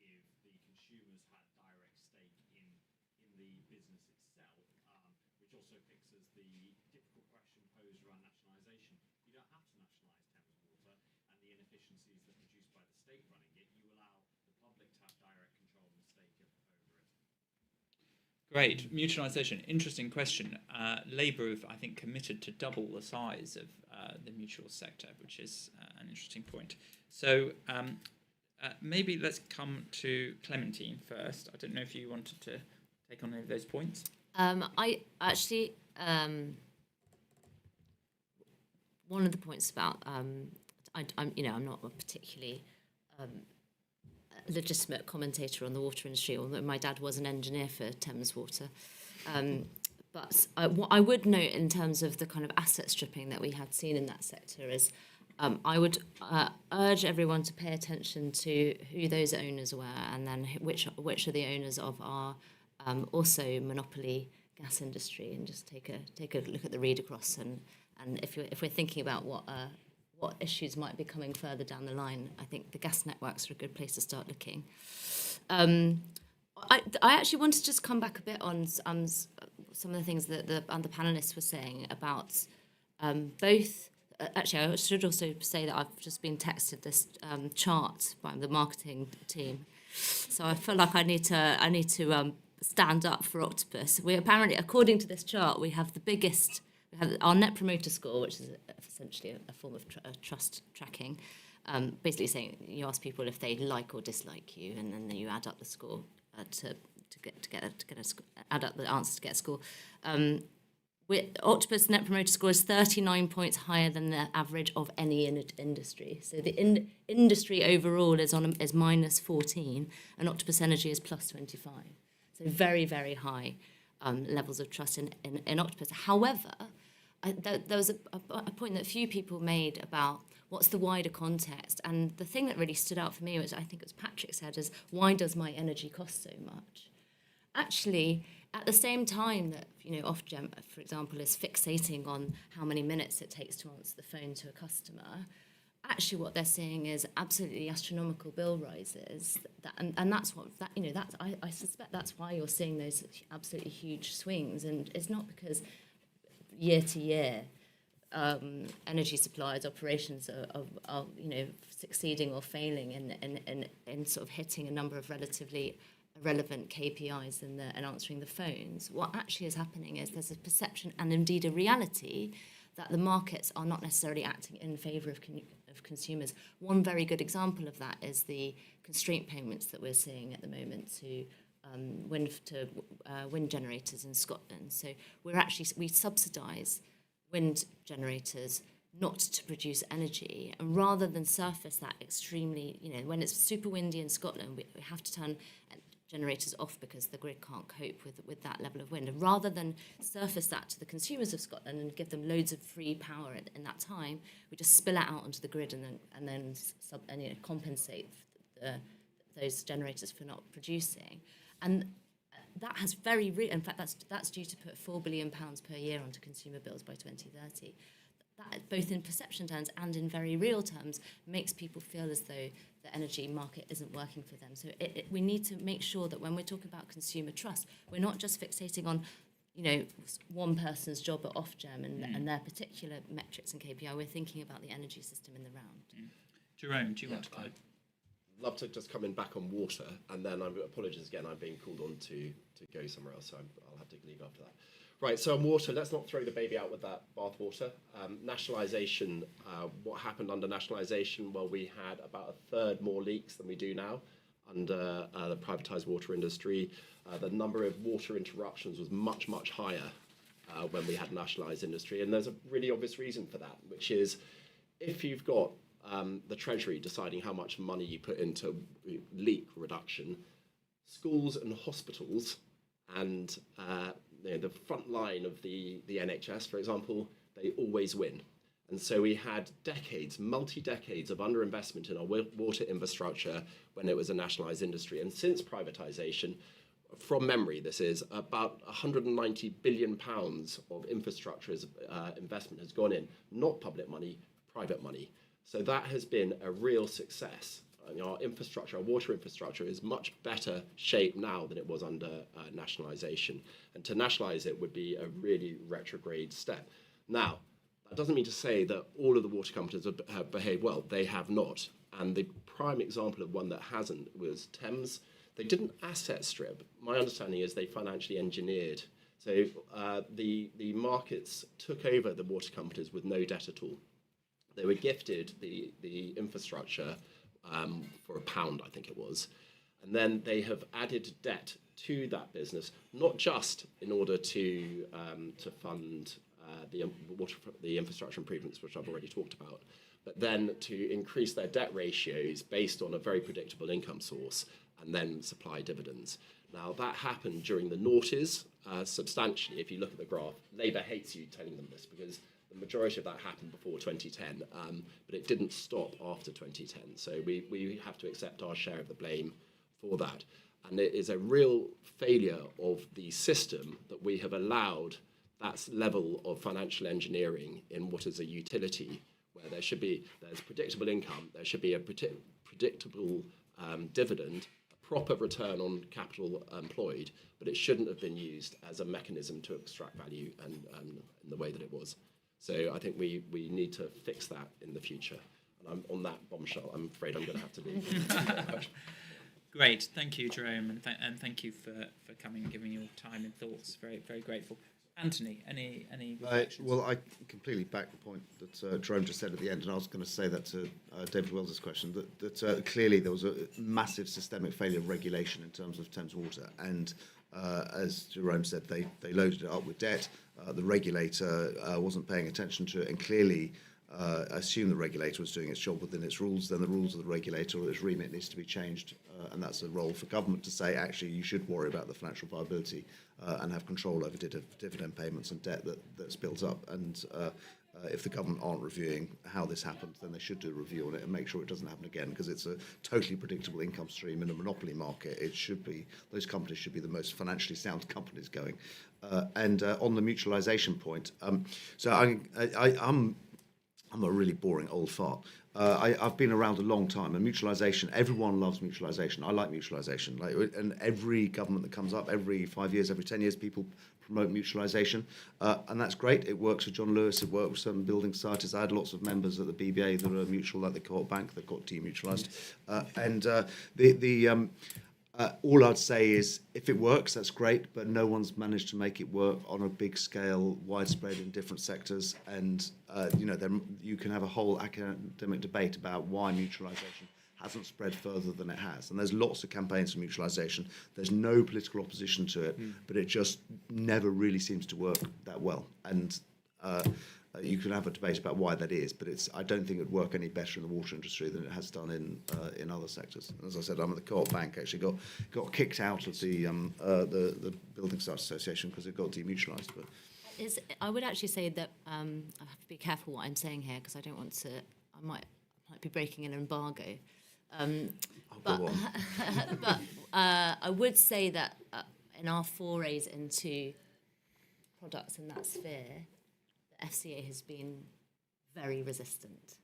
if the consumers had direct stake in the business itself? Which also fixes the difficult question posed around nationalisation. You don't have to nationalise Thames Water and the inefficiencies that are produced by the state running it. You allow the public to have direct control and stake over it. Great. Mutualisation. Interesting question. Labour have, I think, committed to double the size of the mutual sector, which is an interesting point. So maybe let's come to Clementine first. I don't know if you wanted to take on any of those points. I actually, one of the points about, I'm not a particularly legitimate commentator on the water industry, although my dad was an engineer for Thames Water. But what I would note in terms of the kind of asset stripping that we had seen in that sector is I would urge everyone to pay attention to who those owners were and then which are the owners of our also monopoly gas industry, and just take a look at the read across and if we're thinking about what issues might be coming further down the line, I think the gas networks are a good place to start looking. I actually want to just come back a bit on some of the things that the panellists were saying about both. Actually, I should also say that I've just been texted this chart by the marketing team, so I feel like I need to stand up for Octopus. We apparently, according to this chart, we have the biggest. We have our Net Promoter Score, which is essentially a form of trust tracking, basically saying you ask people if they like or dislike you, and then you add up the score add up the answers to get a score. Octopus Net Promoter Score is 39 points higher than the average of any industry. So the industry overall is minus 14, and Octopus Energy is plus 25. So very, very high levels of trust in Octopus. However, there was a point that few people made about what's the wider context. And the thing that really stood out for me, which I think it was Patrick said, is why does my energy cost so much? Actually, at the same time that, Ofgem, for example, is fixating on how many minutes it takes to answer the phone to a customer, actually what they're seeing is absolutely astronomical bill rises, and that's what I suspect that's why you're seeing those absolutely huge swings, and it's not because year to year energy suppliers' operations are succeeding or failing in sort of hitting a number of relatively relevant KPIs and answering the phones. What actually is happening is there's a perception and indeed a reality that the markets are not necessarily acting in favour of consumers. One very good example of that is the constraint payments that we're seeing at the moment to wind generators in Scotland. So we subsidise wind generators not to produce energy, and rather than surface that extremely, when it's super windy in Scotland, we have to turn generators off because the grid can't cope with that level of wind. And rather than surface that to the consumers of Scotland and give them loads of free power in that time, we just spill it out onto the grid and then compensate those generators for not producing. And that has in fact, that's due to put £4 billion per year onto consumer bills by 2030. That, both in perception terms and in very real terms, makes people feel as though the energy market isn't working for them. So we need to make sure that when we're talking about consumer trust, we're not just fixating on, one person's job at Ofgem and their particular metrics and KPI. We're thinking about the energy system in the round. Jerome, do you want to go? I'd love to just come in back on water, and then apologies again, I'm being called on to go somewhere else, so I'll have to leave after that. Right, so on water, let's not throw the baby out with that bathwater. Nationalisation, what happened under nationalisation? Well, we had about a third more leaks than we do now under the privatised water industry. The number of water interruptions was much, much higher when we had nationalised industry, and there's a really obvious reason for that, which is if you've got the Treasury deciding how much money you put into leak reduction, schools and hospitals and the front line of the NHS, for example, they always win. And so we had multi-decades of underinvestment in our water infrastructure when it was a nationalised industry. And since privatisation, from memory, this is about £190 billion of infrastructure investment has gone in, not public money, private money. So that has been a real success. Our infrastructure, our water infrastructure, is much better shaped now than it was under nationalisation. And to nationalise it would be a really retrograde step. Now, that doesn't mean to say that all of the water companies have behaved well. They have not. And the prime example of one that hasn't was Thames. They didn't asset strip. My understanding is they financially engineered. So the markets took over the water companies with no debt at all. They were gifted the infrastructure for £1, I think it was. And then they have added debt to that business, not just in order to fund the infrastructure improvements, which I've already talked about, but then to increase their debt ratios based on a very predictable income source and then supply dividends. Now, that happened during the noughties substantially. If you look at the graph, Labour hates you telling them this because the majority of that happened before 2010, but it didn't stop after 2010. So we have to accept our share of the blame for that. And it is a real failure of the system that we have allowed that level of financial engineering in what is a utility, where there's predictable income, there should be a predictable dividend, a proper return on capital employed, but it shouldn't have been used as a mechanism to extract value and in the way that it was. So I think we need to fix that in the future. And on that bombshell, I'm afraid I'm going to have to leave. Great, thank you, Jerome, and thank you for coming and giving your time and thoughts. Very, very grateful. Anthony, any reflections? Well, I completely back the point that Jerome just said at the end, and I was going to say that to David Wells' question, that clearly there was a massive systemic failure of regulation in terms of Thames Water, and as Jerome said, they loaded it up with debt. The regulator wasn't paying attention to it, and clearly assumed the regulator was doing its job within its rules. Then the rules of the regulator or its remit needs to be changed, and that's a role for government to say, actually, you should worry about the financial viability and have control over dividend payments and debt that's built up. And if the government aren't reviewing how this happened, then they should do a review on it and make sure it doesn't happen again, because it's a totally predictable income stream in a monopoly market. It should be, those companies should be the most financially sound companies going. And on the mutualisation point, so I'm a really boring old fart. I've been around a long time, and mutualisation, everyone loves mutualisation. I like mutualisation. And every government that comes up, every 5 years, every 10 years, people promote mutualisation, and that's great. It works with John Lewis. It works with some building societies. I had lots of members at the BBA that are mutual, like the Co-op Bank, that got demutualised, all I'd say is, if it works, that's great, but no one's managed to make it work on a big scale, widespread in different sectors. And you can have a whole academic debate about why mutualisation hasn't spread further than it has. And there's lots of campaigns for mutualisation. There's no political opposition to it, but it just never really seems to work that well. And you can have a debate about why that is, but I don't think it would work any better in the water industry than it has done in other sectors. As I said, I'm at the Co-op Bank, actually got kicked out of the Building Society Association because it got demutualised. But I would actually say that I have to be careful what I'm saying here, because I don't want to. I might be breaking an embargo. But I would say that in our forays into products in that sphere, the FCA has been very resistant.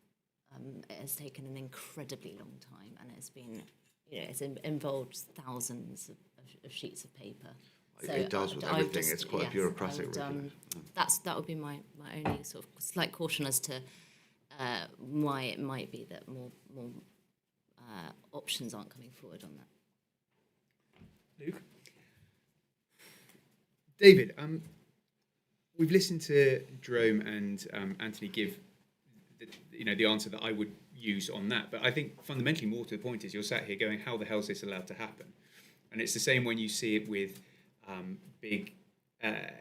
It has taken an incredibly long time, and it's been, it's involved thousands of sheets of paper. So it does with everything. It's quite bureaucratic. That would be my only sort of slight caution as to why it might be that more options aren't coming forward on that. Luke? David, we've listened to Jerome and Anthony give the answer that I would use on that, but I think fundamentally more to the point is you're sat here going, how the hell is this allowed to happen? And it's the same when you see it with big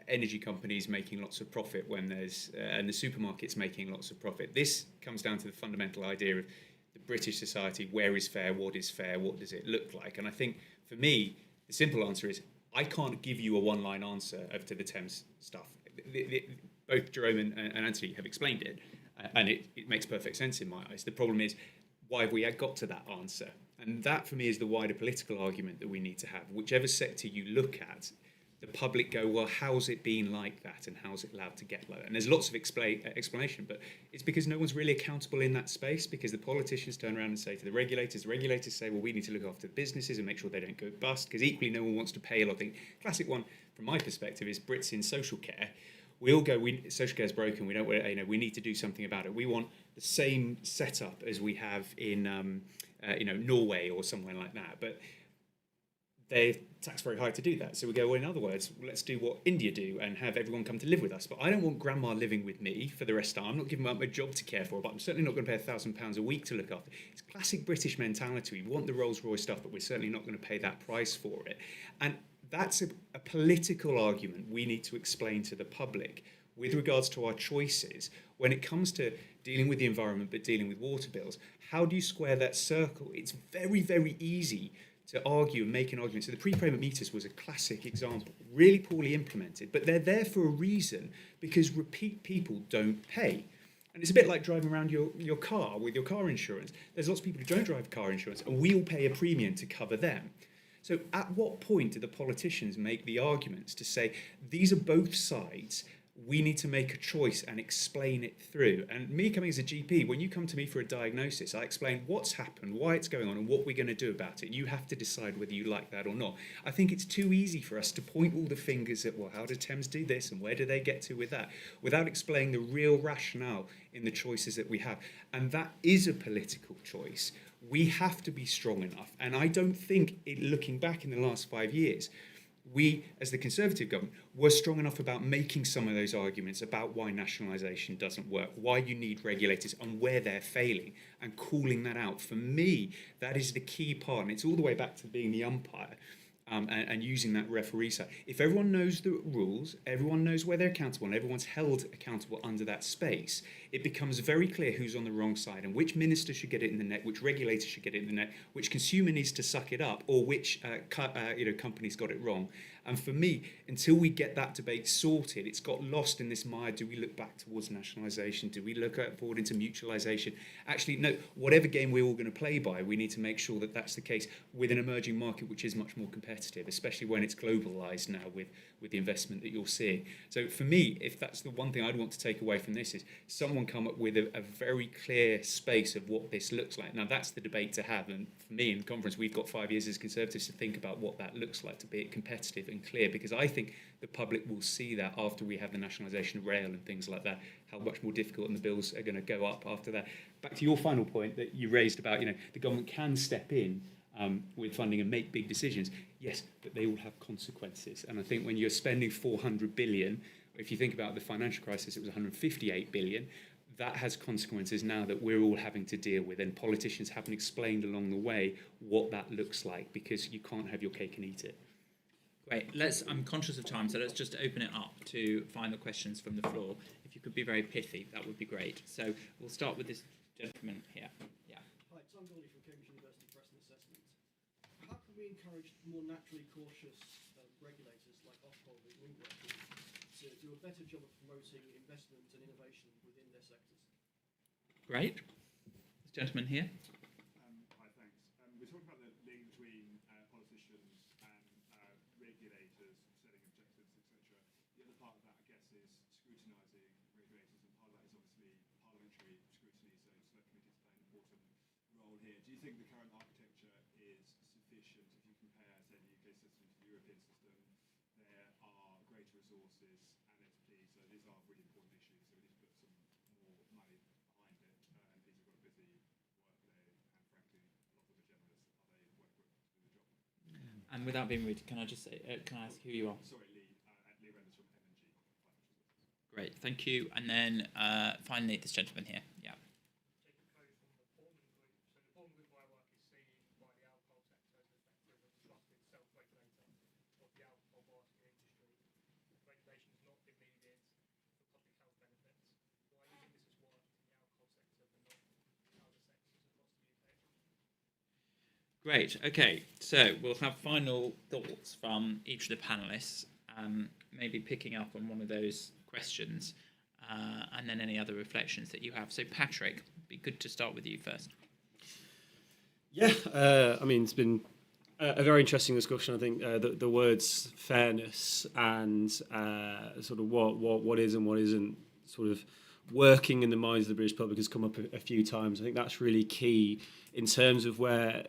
energy companies making lots of profit when there's and the supermarkets making lots of profit. This comes down to the fundamental idea of the British society: where is fair, what does it look like? And I think for me the simple answer is I can't give you a one-line answer to the Thames stuff. Both Jerome and Anthony have explained it, and it makes perfect sense in my eyes. The problem is, why have we got to that answer? And that for me is the wider political argument that we need to have. Whichever sector you look at, the public go, well, how's it been like that, and how's it allowed to get like that? And there's lots of explanation, but it's because no one's really accountable in that space, because the politicians turn around and say to the regulators say, well, we need to look after the businesses and make sure they don't go bust, because equally no one wants to pay a lot. The classic one from my perspective is Brits in social care. We all go, social care is broken, we don't, we need to do something about it. We want the same setup as we have in Norway or somewhere like that, but they tax very high to do that. So we go, well, in other words, let's do what India do and have everyone come to live with us. But I don't want grandma living with me for the rest of the time. I'm not giving up my job to care for her, but I'm certainly not going to pay £1,000 a week to look after. It's classic British mentality. We want the Rolls-Royce stuff, but we're certainly not going to pay that price for it. And that's a political argument we need to explain to the public with regards to our choices when it comes to dealing with the environment but dealing with water bills. How do you square that circle? It's very, very easy to argue and make an argument. So the prepayment meters was a classic example, really poorly implemented, but they're there for a reason, because repeat people don't pay. And it's a bit like driving around your car with your car insurance. There's lots of people who don't drive car insurance, and we all pay a premium to cover them. So at what point do the politicians make the arguments to say, these are both sides, we need to make a choice and explain it through? And me coming as a GP, when you come to me for a diagnosis, I explain what's happened, why it's going on, and what we're going to do about it. You have to decide whether you like that or not. I think it's too easy for us to point all the fingers at, well, how did Thames do this and where do they get to with that, without explaining the real rationale in the choices that we have. And that is a political choice. We have to be strong enough. And I don't think, looking back in the last 5 years, we, as the Conservative government, were strong enough about making some of those arguments about why nationalisation doesn't work, why you need regulators and where they're failing, and calling that out. For me, that is the key part, and it's all the way back to being the umpire and using that referee side. If everyone knows the rules, everyone knows where they're accountable, and everyone's held accountable under that space, it becomes very clear who's on the wrong side and which minister should get it in the net, which regulator should get it in the net, which consumer needs to suck it up, or which company's got it wrong. And for me, until we get that debate sorted, it's got lost in this mire. Do we look back towards nationalisation? Do we look forward into mutualisation? Actually, no, whatever game we're all going to play by, we need to make sure that that's the case with an emerging market which is much more competitive, especially when it's globalised now with the investment that you're seeing. So for me, if that's the one thing I'd want to take away from this, is someone come up with a very clear space of what this looks like. Now, that's the debate to have. And for me, in the conference, we've got 5 years as Conservatives to think about what that looks like, to be competitive and clear, because I think the public will see that after we have the nationalisation of rail and things like that, how much more difficult, and the bills are going to go up after that. Back to your final point that you raised about, the government can step in with funding and make big decisions. Yes, but they will have consequences. And I think when you're spending 400 billion, if you think about the financial crisis, it was 158 billion. That has consequences now that we're all having to deal with, and politicians haven't explained along the way what that looks like, because you can't have your cake and eat it. Great. I'm conscious of time, so let's just open it up to final questions from the floor. If you could be very pithy, that would be great. So we'll start with this gentleman here. Yeah. Hi, Tom Goldie from Cambridge University Press and Assessment. How can we encourage more naturally cautious regulators like Ofcom and Bloomberg to do a better job of promoting investment and innovation within their sectors? Great. This gentleman here. Hi, thanks. We're talking about the link between politicians and regulators, setting objectives, etc. The other part of that, I guess, is scrutinising regulators, and part of that is obviously parliamentary scrutiny, so select committees play an important role here. Do you think the current architecture is sufficient? If you compare, say, the UK system to the European system, there are greater resources and expertise, so these are really important issues, so we need to put some more money behind it. MPs have got a busy workload, and frankly, a lot of them are generalists. Are they well equipped to do the job? And without being rude, can I just say, can I ask who you are? Sorry, Lee Renders from M&G. Great, thank you. And then finally, this gentleman here. Yeah. Great. Okay. So we'll have final thoughts from each of the panelists, maybe picking up on one of those questions, and then any other reflections that you have. So Patrick, it'd be good to start with you first. Yeah, I mean, it's been a very interesting discussion. I think the words fairness and sort of what is and what isn't sort of working in the minds of the British public has come up a few times. I think that's really key in terms of where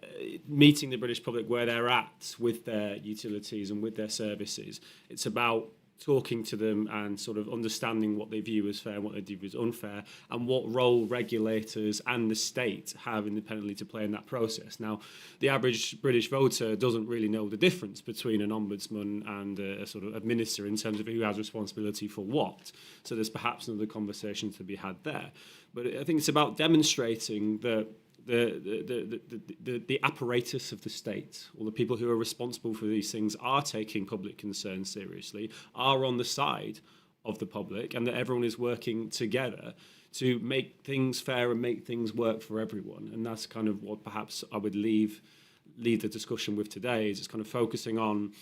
meeting the British public where they're at with their utilities and with their services. It's about talking to them and sort of understanding what they view as fair and what they view as unfair, and what role regulators and the state have independently to play in that process. Now, the average British voter doesn't really know the difference between an ombudsman and a sort of a minister in terms of who has responsibility for what. So there's perhaps another conversation to be had there. But I think it's about demonstrating that the apparatus of the state, or the people who are responsible for these things, are taking public concern seriously, are on the side of the public, and that everyone is working together to make things fair and make things work for everyone. And that's kind of what perhaps I would leave the discussion with today, is it's kind of focusing on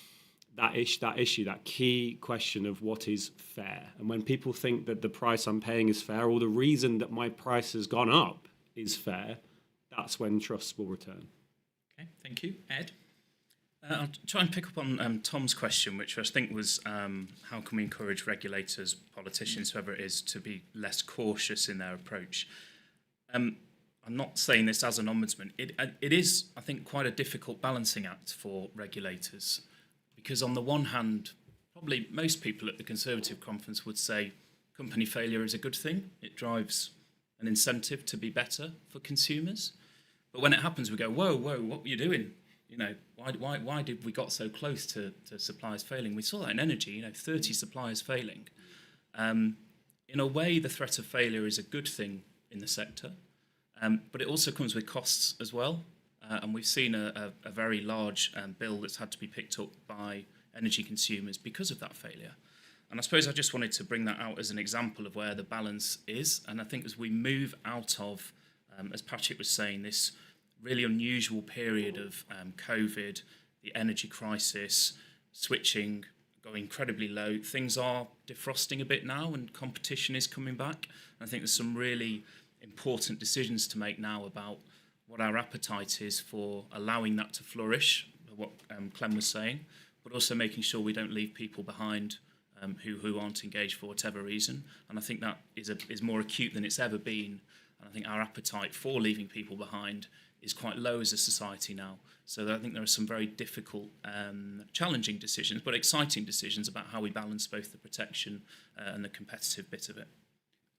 that issue, that key question of what is fair. And when people think that the price I'm paying is fair, or the reason that my price has gone up is fair, that's when trust will return. Okay, thank you. Ed? I'll try and pick up on Tom's question, which I think was how can we encourage regulators, politicians, whoever it is, to be less cautious in their approach. I'm not saying this as an ombudsman. It is, I think, quite a difficult balancing act for regulators, because on the one hand, probably most people at the Conservative conference would say company failure is a good thing. It drives an incentive to be better for consumers. But when it happens, we go, whoa, what were you doing? You know, why did we got so close to suppliers failing? We saw that in energy, 30 suppliers failing. In a way, the threat of failure is a good thing in the sector, but it also comes with costs as well. And we've seen a very large bill that's had to be picked up by energy consumers because of that failure. And I suppose I just wanted to bring that out as an example of where the balance is. And I think as we move out of, as Patrick was saying, this really unusual period of COVID, the energy crisis, switching, going incredibly low, things are defrosting a bit now and competition is coming back. And I think there's some really important decisions to make now about what our appetite is for allowing that to flourish, what Clem was saying, but also making sure we don't leave people behind who aren't engaged for whatever reason. And I think that is more acute than it's ever been. And I think our appetite for leaving people behind is quite low as a society now. So I think there are some very difficult, challenging decisions, but exciting decisions about how we balance both the protection and the competitive bit of it.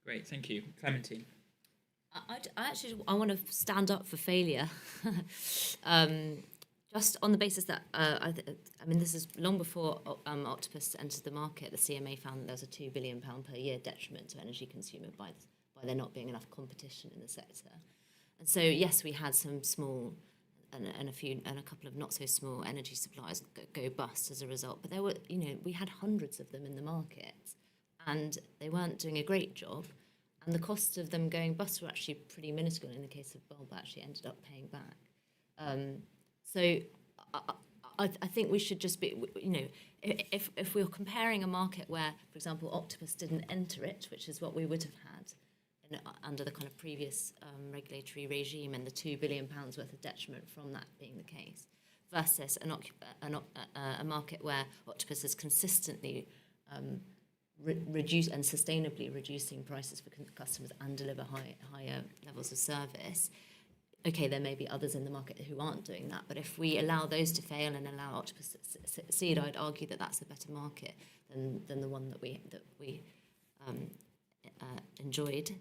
Great, thank you. Clementine. I want to stand up for failure, just on the basis that I mean this is long before Octopus entered the market. The CMA found that there was a £2 billion per year detriment to energy consumer by there not being enough competition in the sector. And so yes, we had some small and a couple of not so small energy suppliers go bust as a result. But there were we had hundreds of them in the market, and they weren't doing a great job. And the costs of them going bust were actually pretty minuscule. In the case of Bulb, actually ended up paying back. So I think we should just be, if we're comparing a market where, for example, Octopus didn't enter it, which is what we would have had under the kind of previous regulatory regime, and the £2 billion worth of detriment from that being the case, versus a market where Octopus has consistently reduce and sustainably reducing prices for customers and deliver higher levels of service. Okay, there may be others in the market who aren't doing that, but if we allow those to fail and allow Octopus to succeed, I'd argue that that's a better market than the one that we enjoyed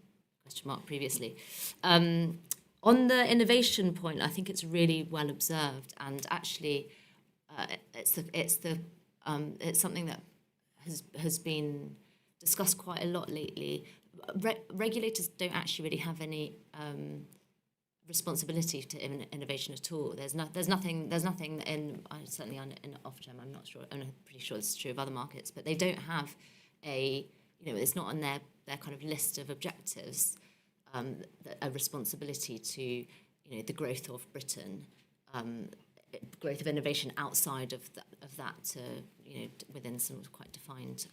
previously. On the innovation point, I think it's really well observed, and actually, it's something that has been discussed quite a lot lately. Regulators don't actually really have any responsibility to innovation at all. There's nothing in certainly in Ofgem. I'm not sure. I'm pretty sure this is true of other markets, but they don't have it's not on their kind of list of objectives a responsibility to the growth of Britain. Growth of innovation outside of that, within some quite defined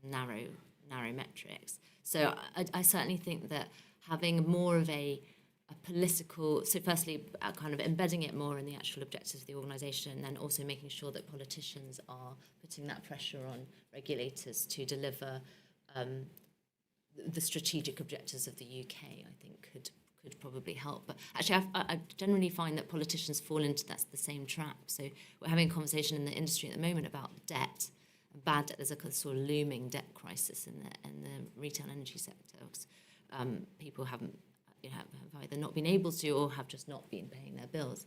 narrow metrics. So I certainly think that having more of a political, so firstly, kind of embedding it more in the actual objectives of the organisation, and then also making sure that politicians are putting that pressure on regulators to deliver the strategic objectives of the UK, I think could probably help. But actually, I generally find that politicians fall into the same trap. So we're having a conversation in the industry at the moment about debt, and bad debt. There's a sort of looming debt crisis in the retail energy sector. People have either not been able to or have just not been paying their bills.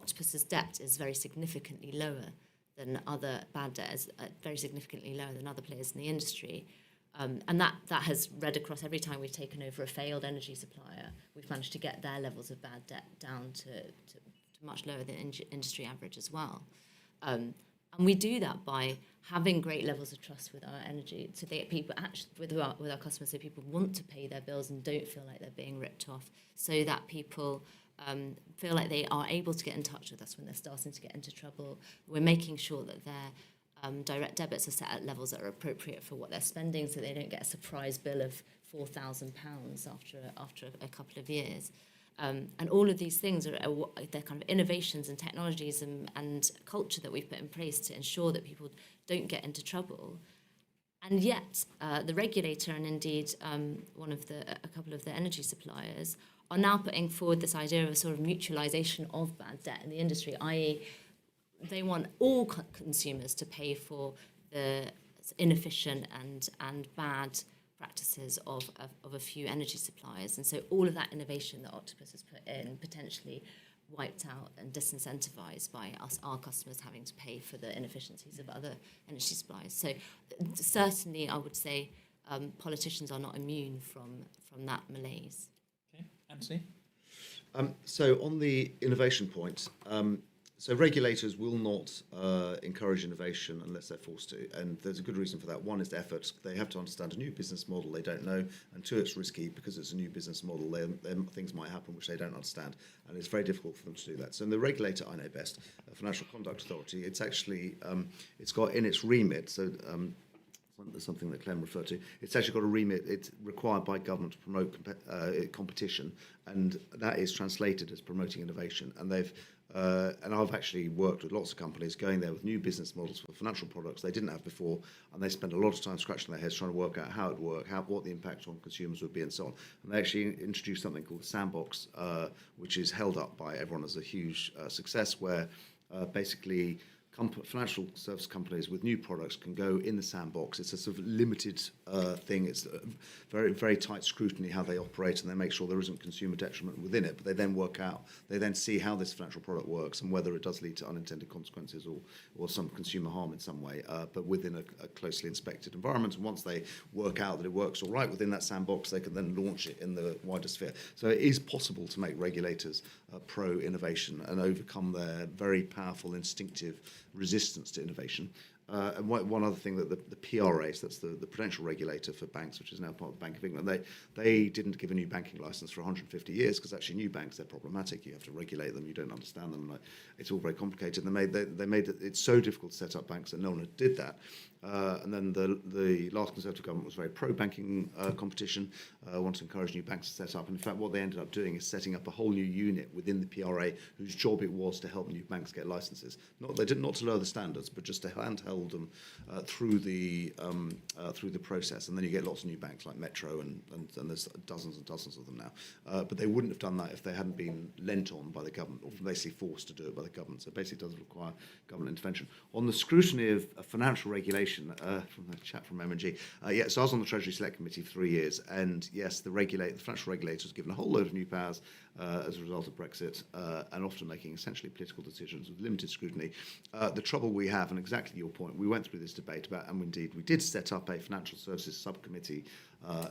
Octopus's debt is very significantly lower than other bad debt, is very significantly lower than other players in the industry. And that has read across every time we've taken over a failed energy supplier. We've managed to get their levels of bad debt down to much lower than industry average as well. And we do that by having great levels of trust with our energy, so that people actually, with our customers, so people want to pay their bills and don't feel like they're being ripped off, so that people feel like they are able to get in touch with us when they're starting to get into trouble. We're making sure that their direct debits are set at levels that are appropriate for what they're spending, so they don't get a surprise bill of £4,000 after a couple of years. And all of these things they're kind of innovations and technologies and culture that we've put in place to ensure that people don't get into trouble. And yet, the regulator and indeed a couple of the energy suppliers are now putting forward this idea of a sort of mutualisation of bad debt in the industry, i.e. they want all consumers to pay for the inefficient and bad practices of a few energy suppliers. And so all of that innovation that Octopus has put in potentially wiped out and disincentivized by our customers having to pay for the inefficiencies of other energy suppliers. So certainly I would say politicians are not immune from that malaise. Okay, Anthony? So on the innovation point, so regulators will not encourage innovation unless they're forced to, and there's a good reason for that. One is the effort. They have to understand a new business model they don't know, and two, it's risky because it's a new business model. Things might happen which they don't understand, and it's very difficult for them to do that. So in the regulator I know best, Financial Conduct Authority, it's actually, it's got in its remit, so something that Clem referred to, it's actually got a remit, it's required by government to promote competition, and that is translated as promoting innovation, and they've And I've actually worked with lots of companies going there with new business models for financial products they didn't have before, and they spend a lot of time scratching their heads trying to work out how it would work, what the impact on consumers would be, and so on. And they actually introduced something called the Sandbox, which is held up by everyone as a huge success, where basically financial service companies with new products can go in the sandbox. It's a sort of limited thing. It's very, very tight scrutiny how they operate, and they make sure there isn't consumer detriment within it. But they then see how this financial product works and whether it does lead to unintended consequences or some consumer harm in some way, but within a closely inspected environment. And once they work out that it works all right within that sandbox, they can then launch it in the wider sphere. So it is possible to make regulators pro-innovation and overcome their very powerful instinctive resistance to innovation. And one other thing that the PRA, so that's the prudential regulator for banks, which is now part of the Bank of England, they didn't give a new banking license for 150 years because actually new banks, they're problematic. You have to regulate them, you don't understand them, and it's all very complicated. They made it so difficult to set up banks that no one did that. And then the last Conservative government was very pro-banking competition, wanted to encourage new banks to set up. And in fact, what they ended up doing is setting up a whole new unit within the PRA whose job it was to help new banks get licenses. Not to lower the standards, but just to handhold them through the process. And then you get lots of new banks like Metro, and there's dozens and dozens of them now. But they wouldn't have done that if they hadn't been lent on by the government, or basically forced to do it by the government. So it basically does require government intervention. On the scrutiny of financial regulation, from the chap from M&G, so I was on the Treasury Select Committee for 3 years, and yes, the financial regulator was given a whole load of new powers as a result of Brexit, and often making essentially political decisions with limited scrutiny. The trouble we have, and exactly your point, we went through this debate about, and indeed we did set up a financial services subcommittee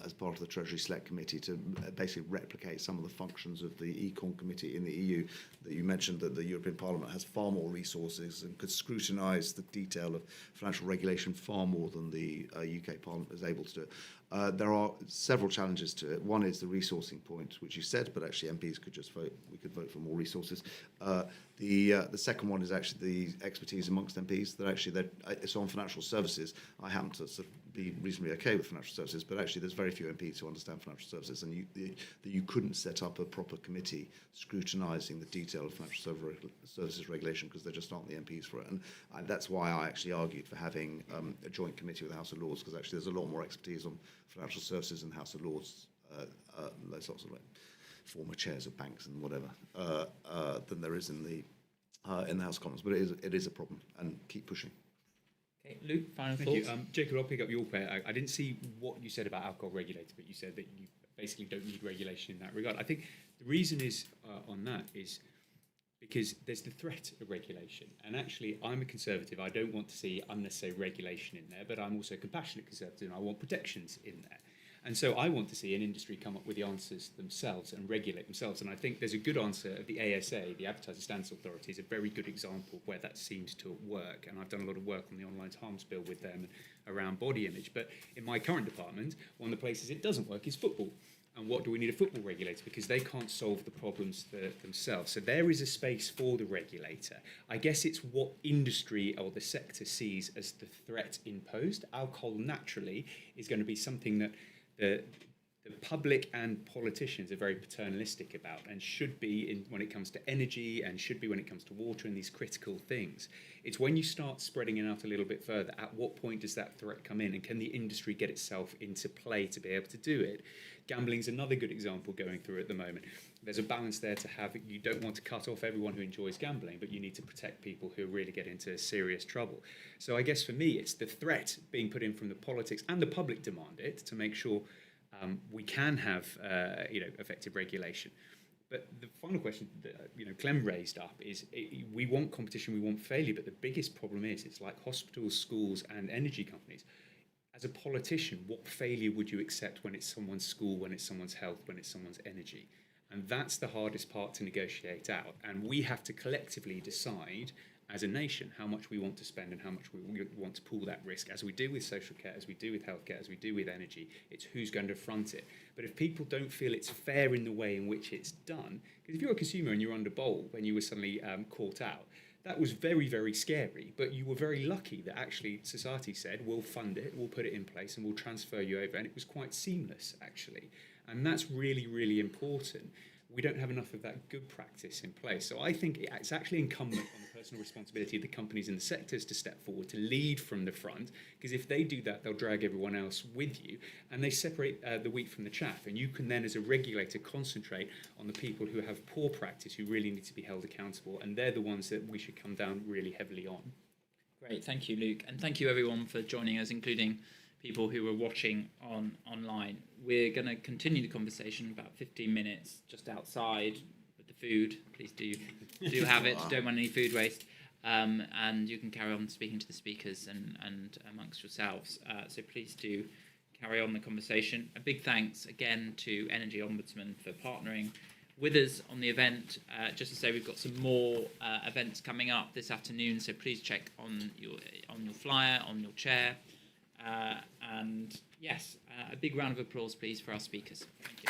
as part of the Treasury Select Committee to basically replicate some of the functions of the Econ Committee in the EU that you mentioned, that the European Parliament has far more resources and could scrutinise the detail of financial regulation far more than the UK Parliament is able to do. There are several challenges to it. One is the resourcing point, which you said, but actually MPs could just vote. We could vote for more resources. The second one is actually the expertise amongst MPs. That actually, it's on financial services. I happen to sort of be reasonably okay with financial services, but actually there's very few MPs who understand financial services, and you couldn't set up a proper committee scrutinising the detail of financial services regulation because there just aren't the MPs for it. And that's why I actually argued for having a joint committee with the House of Lords, because actually there's a lot more expertise on financial services in the House of Lords, those sorts of former chairs of banks and whatever, than there is in the House of Commons. But it is a problem, and keep pushing. Okay, Luke, final Thank thoughts? you. Jacob, I'll pick up your point. I didn't see what you said about alcohol regulator, but you said that you basically don't need regulation in that regard. I think the reason is on that is because there's the threat of regulation. And actually, I'm a conservative. I don't want to see unnecessary regulation in there, but I'm also a compassionate conservative, and I want protections in there. And so I want to see an industry come up with the answers themselves and regulate themselves. And I think there's a good answer of the ASA, the Advertising Standards Authority, is a very good example where that seems to work. And I've done a lot of work on the online harms bill with them around body image. But in my current department, one of the places it doesn't work is football. And what do we need a football regulator? Because they can't solve the problems themselves. So there is a space for the regulator. I guess it's what industry or the sector sees as the threat imposed. Alcohol naturally is going to be something that the public and politicians are very paternalistic about, and should be when it comes to energy, and should be when it comes to water and these critical things. It's when you start spreading it out a little bit further, at what point does that threat come in, and can the industry get itself into play to be able to do it? Gambling's another good example going through at the moment. There's a balance there to have. You don't want to cut off everyone who enjoys gambling, but you need to protect people who really get into serious trouble. So I guess for me, it's the threat being put in from the politics, and the public demand it, to make sure we can have effective regulation. But the final question that Clem raised up is we want competition, we want failure, but the biggest problem is it's like hospitals, schools, and energy companies. As a politician, what failure would you accept when it's someone's school, when it's someone's health, when it's someone's energy? And that's the hardest part to negotiate out. And we have to collectively decide as a nation how much we want to spend and how much we want to pool that risk, as we do with social care, as we do with healthcare, as we do with energy. It's who's going to front it. But if people don't feel it's fair in the way in which it's done, because if you're a consumer and you're under bowl when you were suddenly caught out, that was very, very scary. But you were very lucky that actually society said, we'll fund it, we'll put it in place, and we'll transfer you over. And it was quite seamless, actually. And that's really, really important. we don't have enough of that good practice in place. So I think it's actually incumbent on the personal responsibility of the companies in the sectors to step forward, to lead from the front, because if they do that, they'll drag everyone else with you, and they separate the wheat from the chaff. And you can then, as a regulator, concentrate on the people who have poor practice, who really need to be held accountable, and they're the ones that we should come down really heavily on. Great, thank you, Luke, and thank you everyone for joining us, including people who were watching online. We're going to continue the conversation about 15 minutes just outside with the food. Please do have it. Don't want any food waste. And you can carry on speaking to the speakers and amongst yourselves. So please do carry on the conversation. A big thanks again to Energy Ombudsman for partnering with us on the event. Just to say, we've got some more events coming up this afternoon, so please check on your flyer, on your chair. And yes, a big round of applause, please, for our speakers. Thank you.